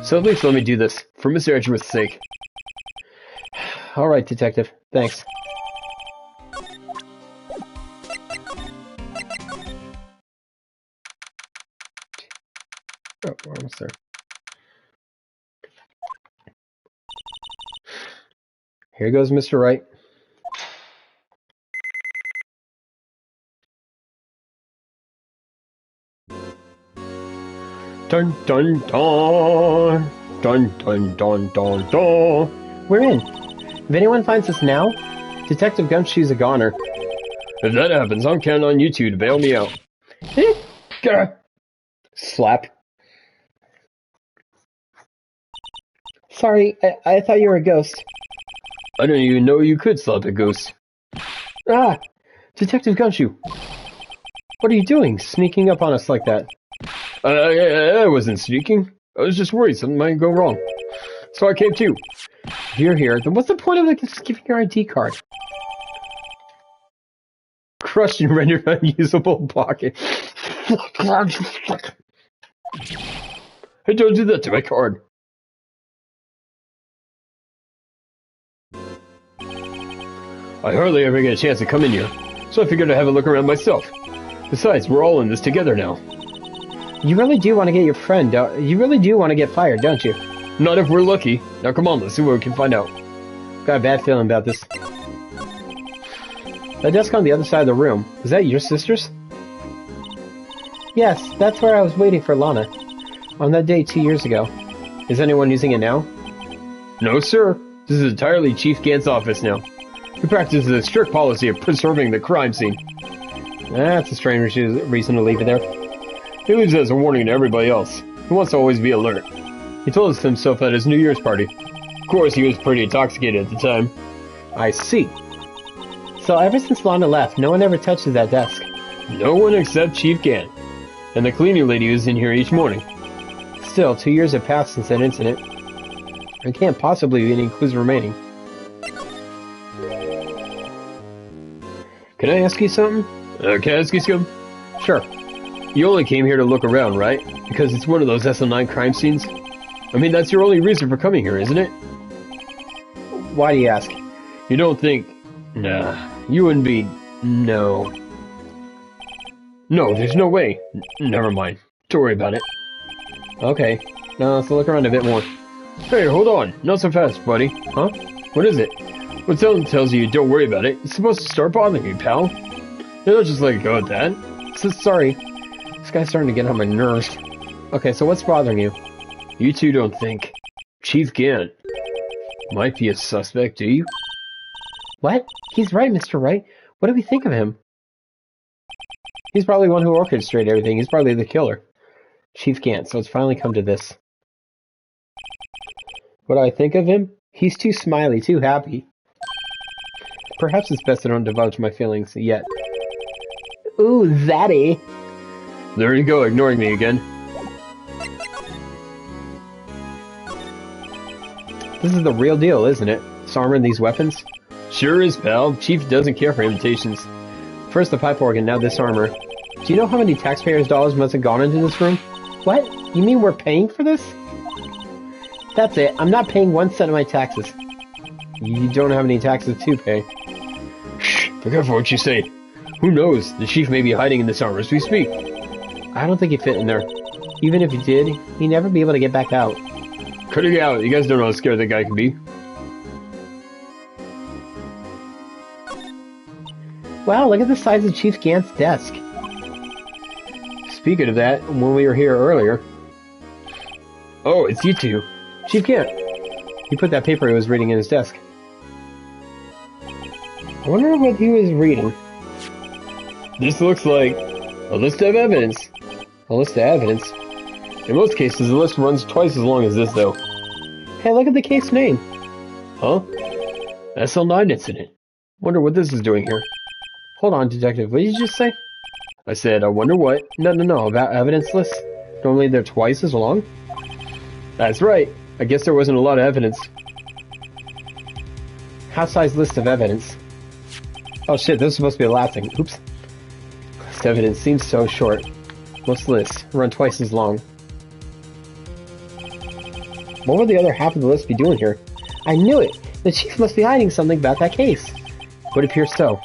[SPEAKER 2] So at least let me do this, for Mr. Edgeworth's sake.
[SPEAKER 1] Alright, Detective. Thanks.
[SPEAKER 2] Oh, we're almost there. Here goes Mr. Wright. Dun dun dun dun dun dun dun dun.
[SPEAKER 1] We're in. If anyone finds us now, Detective Gumshoe's a goner.
[SPEAKER 2] If that happens, I'm counting on you two to bail me out. Gah!
[SPEAKER 1] Slap. Sorry, I thought you were a ghost.
[SPEAKER 2] I didn't even know you could slap a ghost.
[SPEAKER 1] Ah! Detective Gumshoe! What are you doing, sneaking up on us like that?
[SPEAKER 2] I wasn't sneaking. I was just worried something might go wrong. So I came too.
[SPEAKER 1] If you're here, then what's the point of just giving your ID card? Crushed and rendered unusable pocket.
[SPEAKER 2] Hey, don't do that to my card. I hardly ever get a chance to come in here, so I figured I'd have a look around myself. Besides, we're all in this together now.
[SPEAKER 1] You really do want to get your friend, you really do want to get fired, don't you?
[SPEAKER 2] Not if we're lucky. Now come on, let's see what we can find out.
[SPEAKER 1] Got a bad feeling about this. The desk on the other side of the room, is that your sister's? Yes, that's where I was waiting for Lana. On that day 2 years ago. Is anyone using it now?
[SPEAKER 2] No, sir. This is entirely Chief Gant's office now. He practices a strict policy of preserving the crime scene.
[SPEAKER 1] That's a strange reason to leave it there.
[SPEAKER 2] He leaves it as a warning to everybody else. He wants to always be alert. He told us himself at his New Year's party. Of course, he was pretty intoxicated at the time.
[SPEAKER 1] I see. So ever since Lana left, no one ever touches that desk?
[SPEAKER 2] No one except Chief Gant. And the cleaning lady who's in here each morning.
[SPEAKER 1] Still, 2 years have passed since that incident. There can't possibly be any clues remaining.
[SPEAKER 2] Can I ask you something? Can I ask you something?
[SPEAKER 1] Sure.
[SPEAKER 2] You only came here to look around, right? Because it's one of those SL9 crime scenes? I mean, that's your only reason for coming here, isn't it?
[SPEAKER 1] Why do you ask?
[SPEAKER 2] You don't think... Nah, you wouldn't be... No. No, there's no way. Never mind. Don't worry about it.
[SPEAKER 1] Okay. Now let's look around a bit more.
[SPEAKER 2] Hey, hold on. Not so fast, buddy. Huh? What is it? When someone tells you don't worry about it, it's supposed to start bothering you, pal. You don't just let it go at that.
[SPEAKER 1] Sorry. This guy's starting to get on my nerves. Okay, so what's bothering you?
[SPEAKER 2] You two don't think Chief Gant might be a suspect, do you?
[SPEAKER 1] What? He's right, Mr. Wright. What do we think of him? He's probably the one who orchestrated everything. He's probably the killer. Chief Gant, so it's finally come to this. What do I think of him? He's too smiley, too happy. Perhaps it's best I don't divulge my feelings yet. Ooh, zaddy!
[SPEAKER 2] There you go, ignoring me again.
[SPEAKER 1] This is the real deal, isn't it? This armor and these weapons?
[SPEAKER 2] Sure is, pal. Chief doesn't care for imitations.
[SPEAKER 1] First the pipe organ, now this armor. Do you know how many taxpayers' dollars must have gone into this room? What? You mean we're paying for this? That's it. I'm not paying 1 cent of my taxes. You don't have any taxes to pay.
[SPEAKER 2] Shh! Be careful what you say. Who knows? The chief may be hiding in this armor as we speak.
[SPEAKER 1] I don't think he fit in there. Even if he did, he'd never be able to get back out.
[SPEAKER 2] Cut it out. You guys don't know how scared that guy can be.
[SPEAKER 1] Wow, look at the size of Chief Gant's desk. Speaking of that, when we were here earlier...
[SPEAKER 2] Oh, it's you two.
[SPEAKER 1] Chief Gant. He put that paper he was reading in his desk. I wonder what he was reading.
[SPEAKER 2] This looks like a list of evidence.
[SPEAKER 1] A list of evidence?
[SPEAKER 2] In most cases, the list runs twice as long as this, though.
[SPEAKER 1] Hey, look at the case name.
[SPEAKER 2] Huh? SL9 incident. Wonder what this is doing here.
[SPEAKER 1] Hold on, Detective. What did you just say?
[SPEAKER 2] I said, I wonder what...
[SPEAKER 1] No, about evidence lists. Normally they're twice as long?
[SPEAKER 2] That's right. I guess there wasn't a lot of evidence.
[SPEAKER 1] House-size list of evidence. Oh shit, this is supposed to be the last thing. Oops. List of evidence seems so short. Most lists run twice as long. What would the other half of the list be doing here? I knew it! The chief must be hiding something about that case. Would appear so.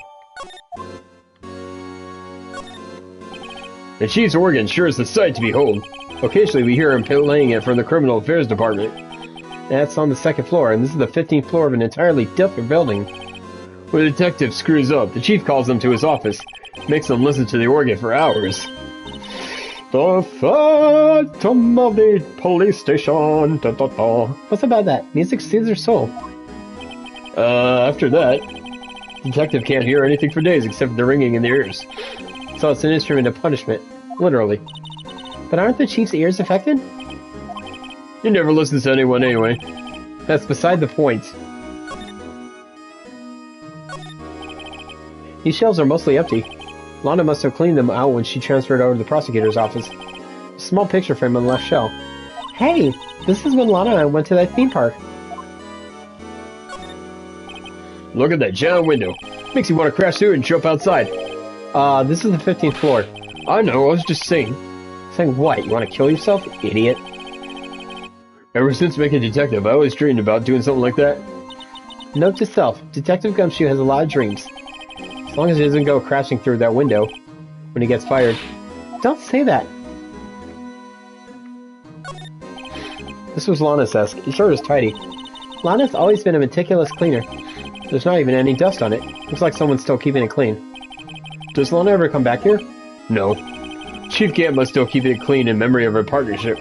[SPEAKER 2] The chief's organ sure is a sight to behold. Occasionally we hear him playing it from the criminal affairs department.
[SPEAKER 1] That's on the 2nd floor, and this is the 15th floor of an entirely different building.
[SPEAKER 2] When the detective screws up, the chief calls them to his office, makes them listen to the organ for hours. The phantom of the police station. Da, da, da.
[SPEAKER 1] What's about that? Music soothes their soul.
[SPEAKER 2] After that, detective can't hear anything for days except the ringing in their ears. So it's an instrument of punishment, literally.
[SPEAKER 1] But aren't the chief's ears affected?
[SPEAKER 2] He never listens to anyone anyway.
[SPEAKER 1] That's beside the point. These shelves are mostly empty. Lana must have cleaned them out when she transferred over to the prosecutor's office. A small picture frame on the left shelf. Hey, this is when Lana and I went to that theme park.
[SPEAKER 2] Look at that giant window. Makes you want to crash through it and jump outside.
[SPEAKER 1] This is the 15th floor.
[SPEAKER 2] I know, I was just saying.
[SPEAKER 1] Saying what? You want to kill yourself, idiot?
[SPEAKER 2] Ever since making Detective, I always dreamed about doing something like that.
[SPEAKER 1] Note to self, Detective Gumshoe has a lot of dreams. As long as he doesn't go crashing through that window when he gets fired. Don't say that. This was Lana's desk. It sure is tidy. Lana's always been a meticulous cleaner. There's not even any dust on it. Looks like someone's still keeping it clean. Does Lana ever come back here?
[SPEAKER 2] No. Chief Gant must still keep it clean in memory of our partnership.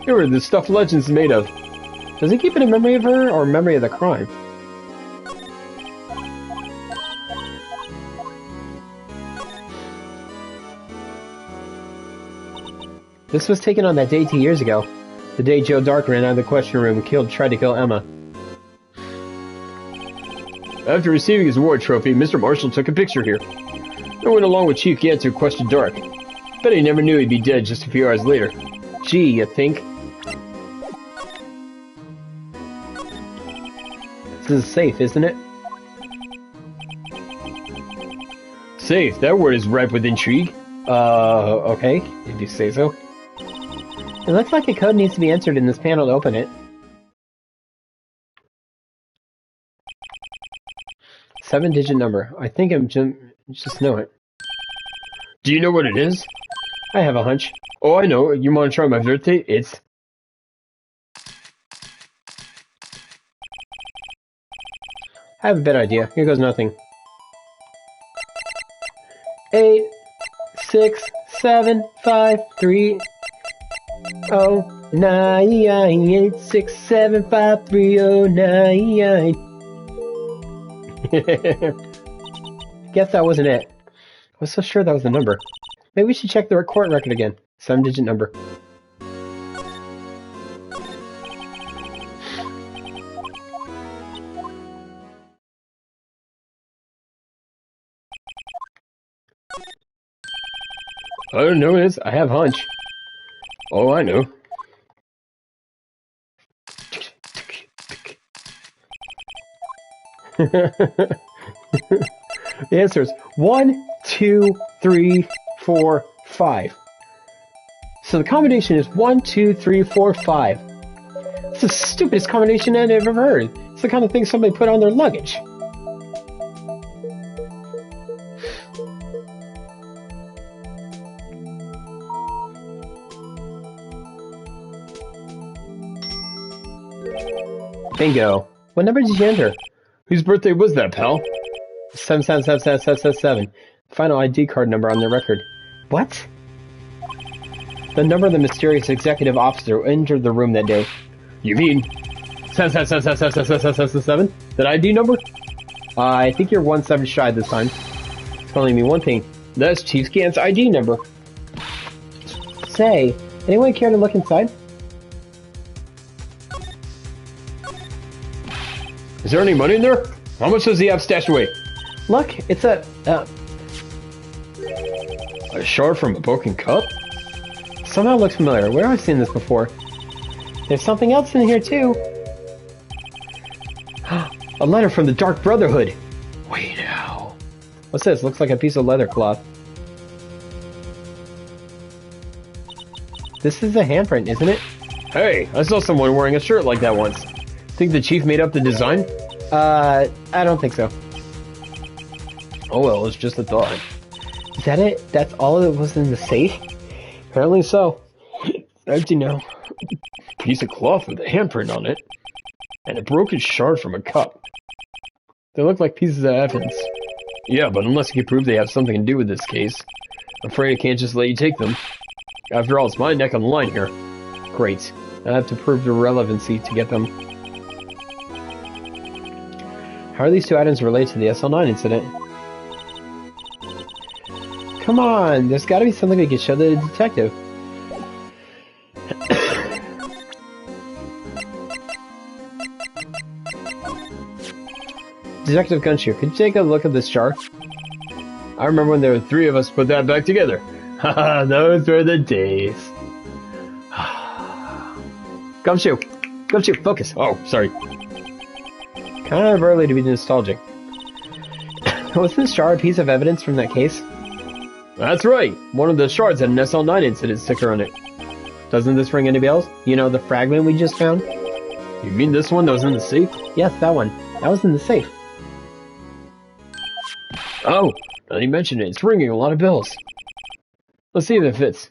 [SPEAKER 2] Here are the stuff Legends made of.
[SPEAKER 1] Does he keep it in memory of her or memory of the crime? This was taken on that day 2 years ago. The day Joe Dark ran out of the question room and tried to kill Emma.
[SPEAKER 2] After receiving his award trophy, Mr. Marshall took a picture here. I went along with Chief Gant to question Dark. Bet he never knew he'd be dead just a few hours later.
[SPEAKER 1] Gee, you think? This is safe, isn't it?
[SPEAKER 2] Safe? That word is ripe with intrigue.
[SPEAKER 1] Okay, if you say so. It looks like a code needs to be entered in this panel to open it. Seven-digit number. I think I'm just know it.
[SPEAKER 2] Do you know what it is?
[SPEAKER 1] I have a hunch.
[SPEAKER 2] Oh, I know. You want to try my birthday? It's...
[SPEAKER 1] I have a better idea. Here goes nothing. 8, 6, 7, 5, 3, 0, 9, 8, 6, 7, 5, 3, 0, 9. Guess that wasn't it. I was so sure that was the number. Maybe we should check the court record again. 7-digit number.
[SPEAKER 2] I don't know this. I have hunch. Oh, I know.
[SPEAKER 1] The answer is 1, 2, 3, 4, 5. So the combination is 1, 2, 3, 4, 5. It's the stupidest combination I've ever heard. It's the kind of thing somebody put on their luggage. Bingo. What number did you enter?
[SPEAKER 2] Whose birthday was that, pal?
[SPEAKER 1] 7777777. Final ID card number on the record. What? The number of the mysterious executive officer who entered the room that day.
[SPEAKER 2] You mean
[SPEAKER 1] 7777777? That ID number? I think you're 1 7 shy this time. It's telling me one thing. That's Chief Gant's ID number. Say, anyone care to look inside?
[SPEAKER 2] Is there any money in there? How much does he have stashed away?
[SPEAKER 1] Look, it's a
[SPEAKER 2] shard from a broken cup?
[SPEAKER 1] Somehow looks familiar. Where have I seen this before? There's something else in here too. A letter from the Dark Brotherhood.
[SPEAKER 2] Wait now.
[SPEAKER 1] What's this? Looks like a piece of leather cloth. This is a handprint, isn't it?
[SPEAKER 2] Hey, I saw someone wearing a shirt like that once. Think the chief made up the design?
[SPEAKER 1] I don't think so.
[SPEAKER 2] Oh well, it's just a thought.
[SPEAKER 1] Is that it? That's all that was in the safe?
[SPEAKER 2] Apparently so. Empty now. Piece of cloth with a handprint on it. And a broken shard from a cup.
[SPEAKER 1] They look like pieces of evidence.
[SPEAKER 2] Yeah, but unless you can prove they have something to do with this case, I'm afraid I can't just let you take them. After all, it's my neck on the line here.
[SPEAKER 1] Great. I have to prove the relevancy to get them. How are these two items related to the SL9 incident? Come on, there's gotta be something we can show the detective. Detective Gumshoe, could you take a look at this jar?
[SPEAKER 2] I remember when there were 3 of us put that back together. Haha, those were the days.
[SPEAKER 1] Gumshoe, focus.
[SPEAKER 2] Oh, sorry.
[SPEAKER 1] Kind of early to be nostalgic. Was this jar a piece of evidence from that case?
[SPEAKER 2] That's right. One of the shards had an SL9 incident sticker on it.
[SPEAKER 1] Doesn't this ring any bells? You know, the fragment we just found?
[SPEAKER 2] You mean this one that was in the safe?
[SPEAKER 1] Yes, that one. That was in the safe.
[SPEAKER 2] Oh, now you mentioned it. It's ringing a lot of bells. Let's see if it fits.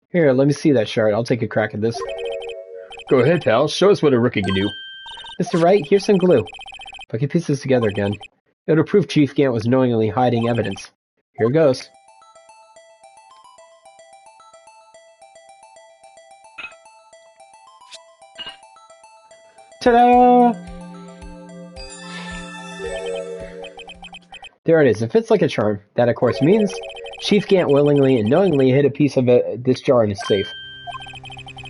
[SPEAKER 1] Here, let me see that shard. I'll take a crack at this.
[SPEAKER 2] Go ahead, pal. Show us what a rookie can do.
[SPEAKER 1] Mr. Wright, here's some glue. If I can piece this together again, it'll prove Chief Gant was knowingly hiding evidence. Here goes. Ta-da! There it is. It fits like a charm. That, of course, means Chief Gant willingly and knowingly hid a piece of this jar in his safe.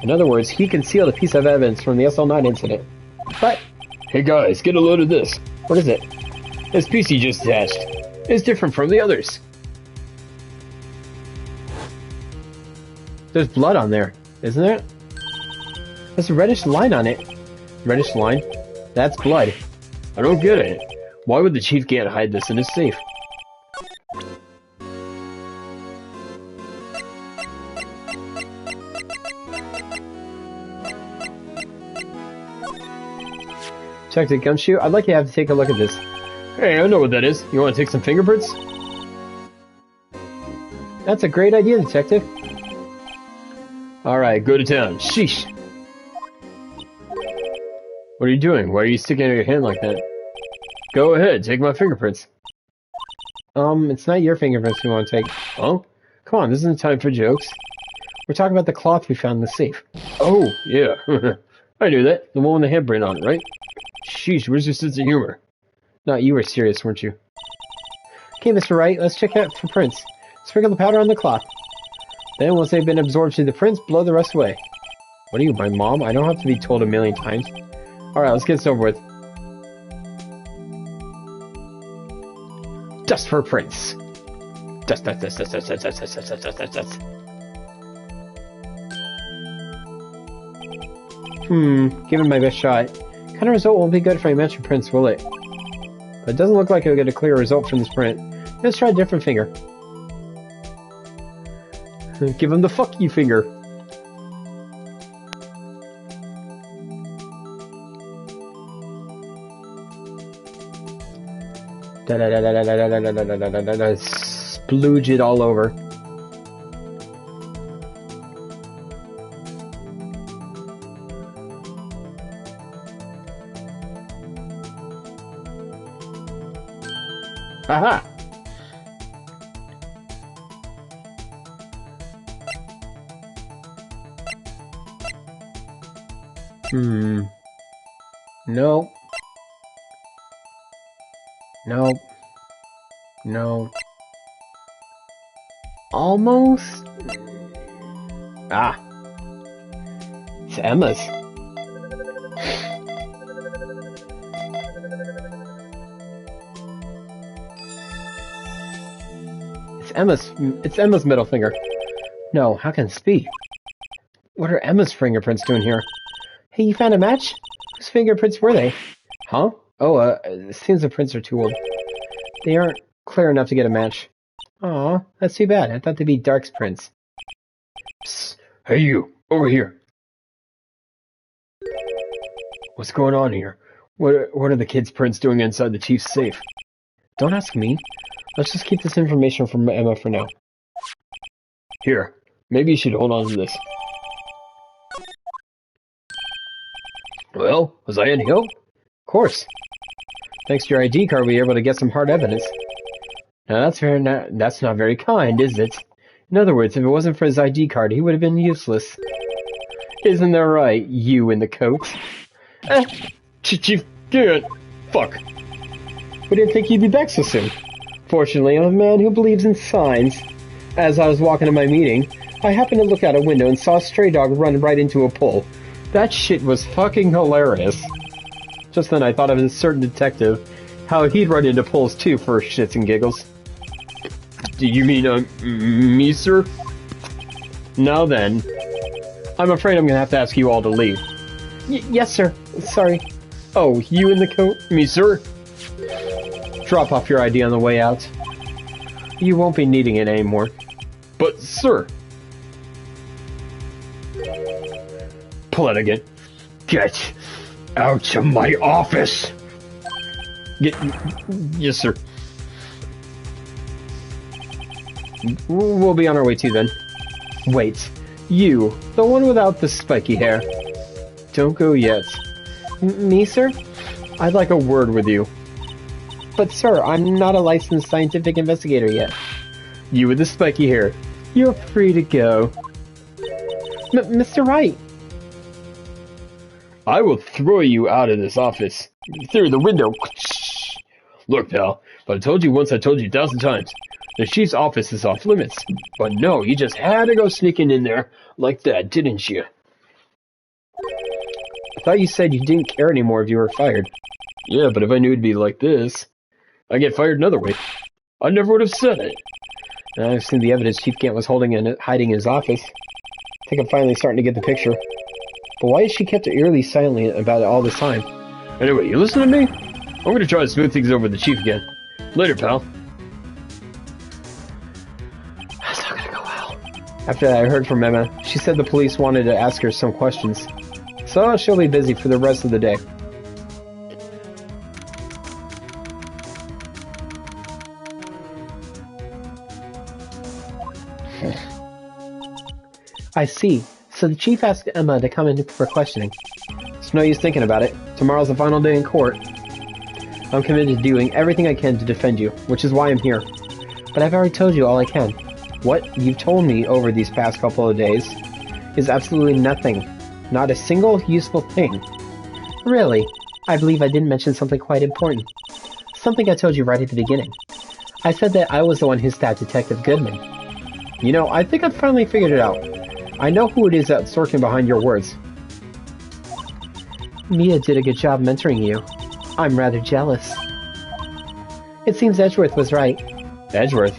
[SPEAKER 1] In other words, he concealed a piece of evidence from the SL9 incident. But,
[SPEAKER 2] hey guys, get a load of this.
[SPEAKER 1] What is it?
[SPEAKER 2] This piece he just attached. It's different from the others.
[SPEAKER 1] There's blood on there, isn't there? There's a reddish line on it. Reddish line? That's blood.
[SPEAKER 2] I don't get it. Why would the Chief Gant hide this in his safe?
[SPEAKER 1] Detective Gumshoe, I'd like you to have to take a look at this.
[SPEAKER 2] Hey, I know what that is. You want to take some fingerprints?
[SPEAKER 1] That's a great idea, Detective.
[SPEAKER 2] Alright, go to town. Sheesh. What are you doing? Why are you sticking out your hand like that? Go ahead, take my fingerprints.
[SPEAKER 1] It's not your fingerprints we want to take.
[SPEAKER 2] Oh?
[SPEAKER 1] Come on, this isn't time for jokes. We're talking about the cloth we found in the safe.
[SPEAKER 2] Oh, yeah. I knew that. The one with the handprint on it, right? Sheesh, where's your sense of humor?
[SPEAKER 1] No, you were serious, weren't you? Okay, Mr. Wright, let's check out for prints. Sprinkle the powder on the cloth. Then, once they've been absorbed through the prints, blow the rest away. What are you, my mom? I don't have to be told a million times. Alright, let's get this over with. Just for prints. Just. Give it my best shot. What kind of result won't be good if I match your prints, will it? But it doesn't look like it'll get a clear result from this print. Let's try a different finger. Give him the fuck you finger. Splooge it all over. Aha! No. No. No. Almost? Ah. It's Emma's. It's Emma's middle finger. No, how can this be? What are Emma's fingerprints doing here? Hey, you found a match? Whose fingerprints were they? Huh? Oh, it seems the prints are too old. They aren't clear enough to get a match. Aw, that's too bad. I thought they'd be Dark's prints.
[SPEAKER 2] Psst. Hey you, over here. What's going on here? What are the kids' prints doing inside the chief's safe?
[SPEAKER 1] Don't ask me. Let's just keep this information from Emma for now.
[SPEAKER 2] Here, maybe you should hold on to this. Well, was I any help?
[SPEAKER 1] Of course. Thanks to your ID card, we were able to get some hard evidence. Now that's not very kind, is it? In other words, if it wasn't for his ID card, he would have been useless. Isn't that right, you in the coat?
[SPEAKER 2] Chief, get it. Fuck.
[SPEAKER 1] We didn't think you'd be back so soon. Fortunately, I'm a man who believes in signs. As I was walking to my meeting, I happened to look out a window and saw a stray dog run right into a pole. That shit was fucking hilarious. Just then I thought of a certain detective, how he'd run into poles too for shits and giggles.
[SPEAKER 2] Do you mean, me, sir?
[SPEAKER 1] Now then, I'm afraid I'm gonna have to ask you all to leave. Yes, sir. Sorry. Oh, you in the coat?
[SPEAKER 2] Me, sir?
[SPEAKER 1] Drop off your ID on the way out. You won't be needing it anymore.
[SPEAKER 2] But, sir... Pull it again. Get out of my office! Yes, sir.
[SPEAKER 1] We'll be on our way too, then. Wait. You, the one without the spiky hair. Don't go yet. Me, sir? I'd like a word with you. But, sir, I'm not a licensed scientific investigator yet. You with the spiky hair. You're free to go. Mr. Wright!
[SPEAKER 2] I will throw you out of this office. Through the window. Look, pal, but I told you once, I told you 1,000 times. The chief's office is off limits. But no, you just had to go sneaking in there like that, didn't you?
[SPEAKER 1] I thought you said you didn't care anymore if you were fired.
[SPEAKER 2] Yeah, but if I knew it'd be like this, I'd get fired another way. I never would have said it.
[SPEAKER 1] I've seen the evidence Chief Gant was hiding in his office. I think I'm finally starting to get the picture. But why has she kept eerily silent about it all this time?
[SPEAKER 2] Anyway, you listen to me? I'm gonna try to smooth things over with the chief again. Later, pal.
[SPEAKER 1] That's not gonna go well. After I heard from Emma, she said the police wanted to ask her some questions. So she'll be busy for the rest of the day. I see. So the chief asked Emma to come in for questioning. It's no use thinking about it. Tomorrow's the final day in court. I'm committed to doing everything I can to defend you, which is why I'm here. But I've already told you all I can. What you've told me over these past couple of days is absolutely nothing. Not a single useful thing. Really, I believe I didn't mention something quite important. Something I told you right at the beginning. I said that I was the one who stabbed Detective Goodman. You know, I think I've finally figured it out. I know who it is that's lurking behind your words. Mia did a good job mentoring you. I'm rather jealous. It seems Edgeworth was right.
[SPEAKER 2] Edgeworth?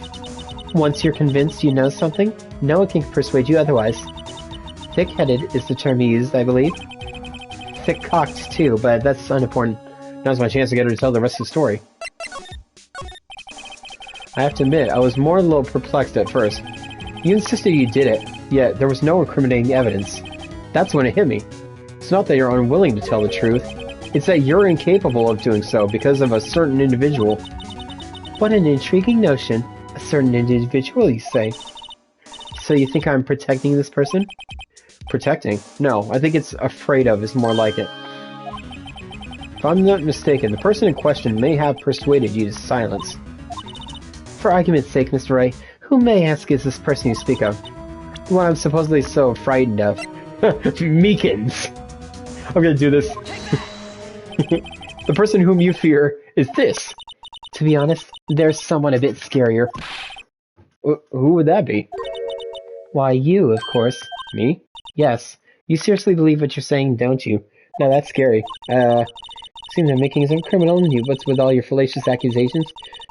[SPEAKER 1] Once you're convinced you know something, no one can persuade you otherwise. Thick-headed is the term he used, I believe. Thick-cocked, too, but that's unimportant. Now's my chance to get her to tell the rest of the story. I have to admit, I was more a little perplexed at first. You insisted you did it, yet there was no incriminating evidence. That's when it hit me. It's not that you're unwilling to tell the truth. It's that you're incapable of doing so because of a certain individual. What an intriguing notion. A certain individual, you say. So you think I'm protecting this person? Protecting? No, I think it's afraid of is more like it. If I'm not mistaken, the person in question may have persuaded you to silence. For argument's sake, Mr. Wright, who may ask is this person you speak of? The one I'm supposedly so frightened of.
[SPEAKER 2] Meekins!
[SPEAKER 1] I'm gonna do this. The person whom you fear is this. To be honest, there's someone a bit scarier.
[SPEAKER 2] Who would that be?
[SPEAKER 1] Why, you, of course.
[SPEAKER 2] Me?
[SPEAKER 1] Yes. You seriously believe what you're saying, don't you? No, that's scary. Seems I'm making some criminal in you. What's with all your fallacious accusations?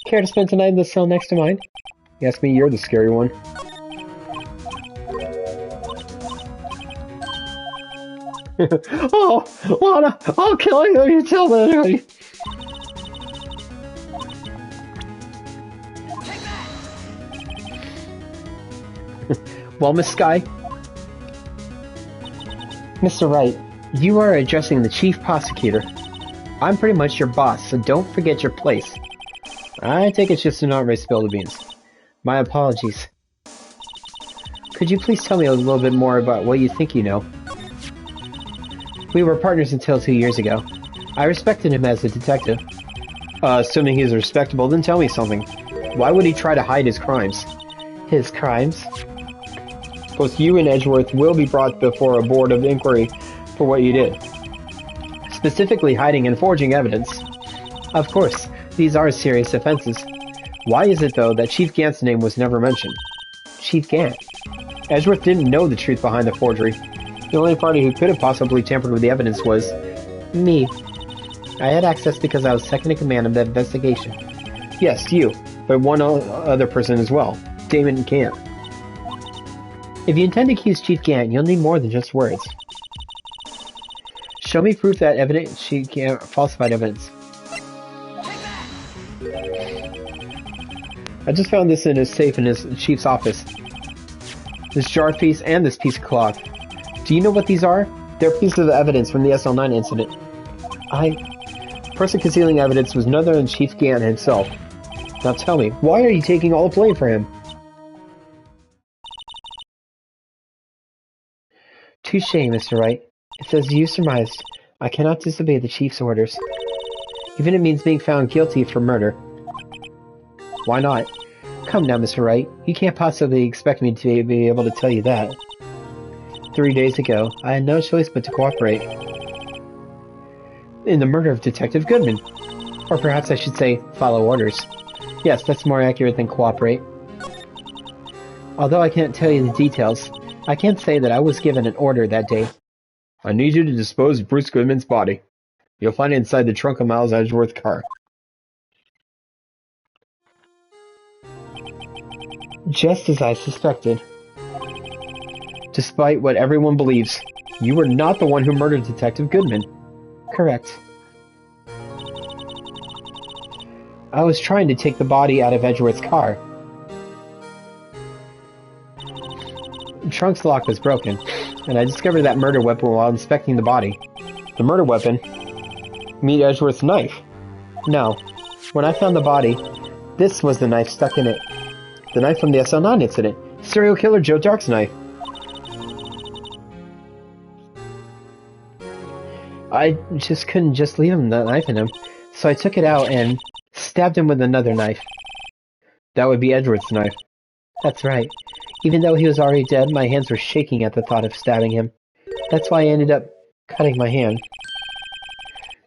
[SPEAKER 1] Care to spend tonight in the cell next to mine?
[SPEAKER 2] You ask me, you're the scary one.
[SPEAKER 1] Oh, Lana, I'll kill you if you tell me anybody. Well, Miss Sky? Mr. Wright, you are addressing the chief prosecutor. I'm pretty much your boss, so don't forget your place. I take it just to not really spill the beans. My apologies. Could you please tell me a little bit more about what you think you know? We were partners until 2 years ago. I respected him as a detective. Assuming he's respectable, then tell me something. Why would he try to hide his crimes? His crimes? Both you and Edgeworth will be brought before a board of inquiry for what you did. specifically hiding and forging evidence. Of course, these are serious offenses. Why is it, though, that Chief Gant's name was never mentioned? Chief Gant? Edgeworth didn't know the truth behind the forgery. The only party who could have possibly tampered with the evidence was me. I had access because I was second in command of the investigation. Yes, you, but one other person as well, Damon Gant. If you intend to accuse Chief Gant, you'll need more than just words. Show me proof that Chief Gant falsified evidence. I just found this in his safe in his chief's office. This jar piece and this piece of cloth. Do you know what these are? They're pieces of evidence from the SL9 incident. The person concealing evidence was none other than Chief Gant himself. Now tell me, why are you taking all the blame for him? Touché, Mr. Wright. It's as you surmised. I cannot disobey the Chief's orders. Even if it means being found guilty for murder. Why not? Come now, Mr. Wright. You can't possibly expect me to be able to tell you that. 3 days ago, I had no choice but to cooperate. In the murder of Detective Goodman. Or perhaps I should say, follow orders. Yes, that's more accurate than cooperate. Although I can't tell you the details, I can say that I was given an order that day.
[SPEAKER 2] I need you to dispose of Bruce Goodman's body. You'll find it inside the trunk of Miles Edgeworth's car.
[SPEAKER 1] Just as I suspected. Despite what everyone believes, you were not the one who murdered Detective Goodman. Correct. I was trying to take the body out of Edgeworth's car. The trunk's lock was broken, and I discovered that murder weapon while inspecting the body. The murder weapon? Meet Edgeworth's knife. No. When I found the body, this was the knife stuck in it. The knife from the SL9 incident. Serial killer Joe Dark's knife. I just couldn't just leave him that knife in him, so I took it out and stabbed him with another knife. That would be Edgeworth's knife. That's right. Even though he was already dead, my hands were shaking at the thought of stabbing him. That's why I ended up cutting my hand.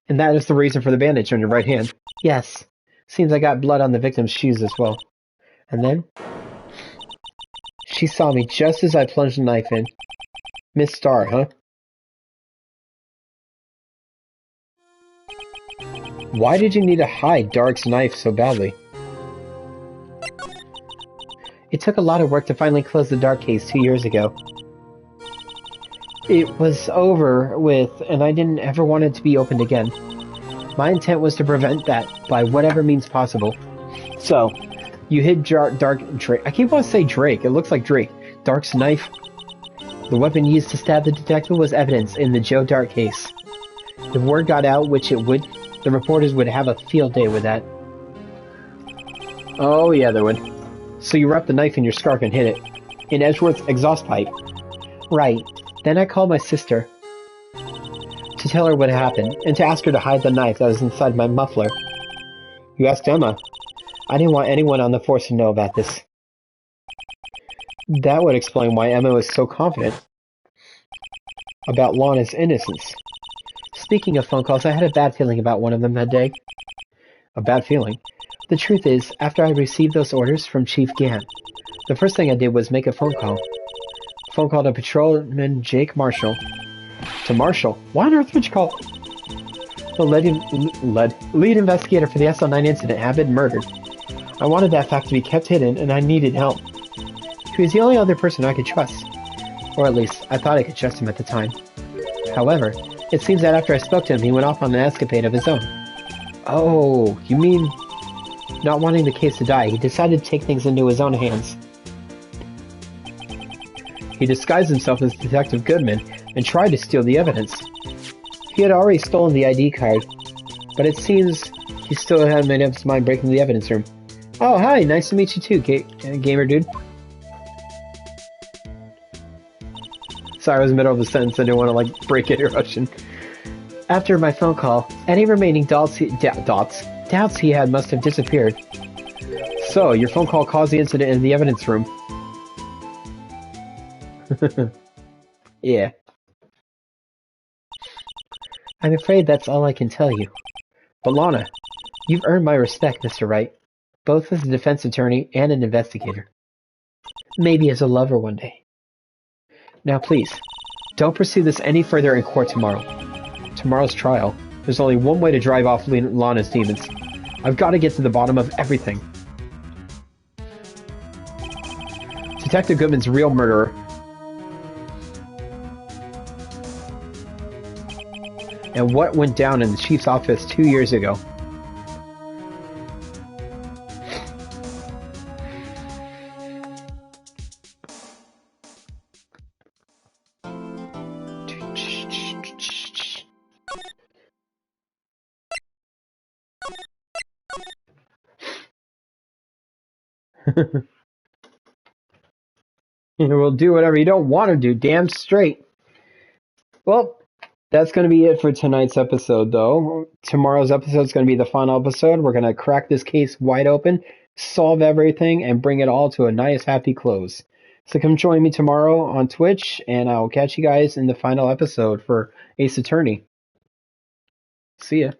[SPEAKER 1] And that is the reason for the bandage on your right hand. Yes. Seems I got blood on the victim's shoes as well. And then? She saw me just as I plunged the knife in. Miss Starr, huh? Why did you need to hide Dark's knife so badly? It took a lot of work to finally close the Dark case 2 years ago. It was over with, and I didn't ever want it to be opened again. My intent was to prevent that by whatever means possible. So, you hid Drake. I keep wanting to say Drake. It looks like Drake. Dark's knife. The weapon used to stab the detective was evidence in the Joe Dark case. If word got out, which it would, the reporters would have a field day with that. Oh yeah, they would. So you wrapped the knife in your scarf and hid it. In Edgeworth's exhaust pipe. Right. Then I called my sister. To tell her what happened, and to ask her to hide the knife that was inside my muffler. You asked Emma. I didn't want anyone on the force to know about this. That would explain why Emma was so confident about Lana's innocence. Speaking of phone calls, I had a bad feeling about one of them that day. A bad feeling? The truth is, after I received those orders from Chief Gant, the first thing I did was make a phone call. A phone call to Patrolman Jake Marshall. To Marshall? Why on earth would you call? The lead investigator for the SL9 incident had been murdered. I wanted that fact to be kept hidden, and I needed help. He was the only other person I could trust. Or at least, I thought I could trust him at the time. However, it seems that after I spoke to him, he went off on an escapade of his own. Oh, you mean... Not wanting the case to die, he decided to take things into his own hands. He disguised himself as Detective Goodman and tried to steal the evidence. He had already stolen the ID card, but it seems he still hadn't made up his mind breaking the evidence room. Oh, hi, nice to meet you too, gamer dude. Sorry, I was in the middle of a sentence, I didn't want to, break interruption. After my phone call, any remaining doubts he had must have disappeared. So, your phone call caused the incident in the evidence room. Yeah. I'm afraid that's all I can tell you. But Lana, you've earned my respect, Mr. Wright, both as a defense attorney and an investigator. Maybe as a lover one day. Now please, don't pursue this any further in court tomorrow. Tomorrow's trial, there's only one way to drive off Lana's demons. I've got to get to the bottom of everything. Detective Goodman's real murderer. And what went down in the chief's office 2 years ago. We'll do whatever you don't want to do, damn straight. Well, that's going to be it for tonight's episode, though. Tomorrow's episode is going to be the final episode. We're going to crack this case wide open, solve everything, and bring it all to a nice, happy close. So come join me tomorrow on Twitch, and I'll catch you guys in the final episode for Ace Attorney. See ya.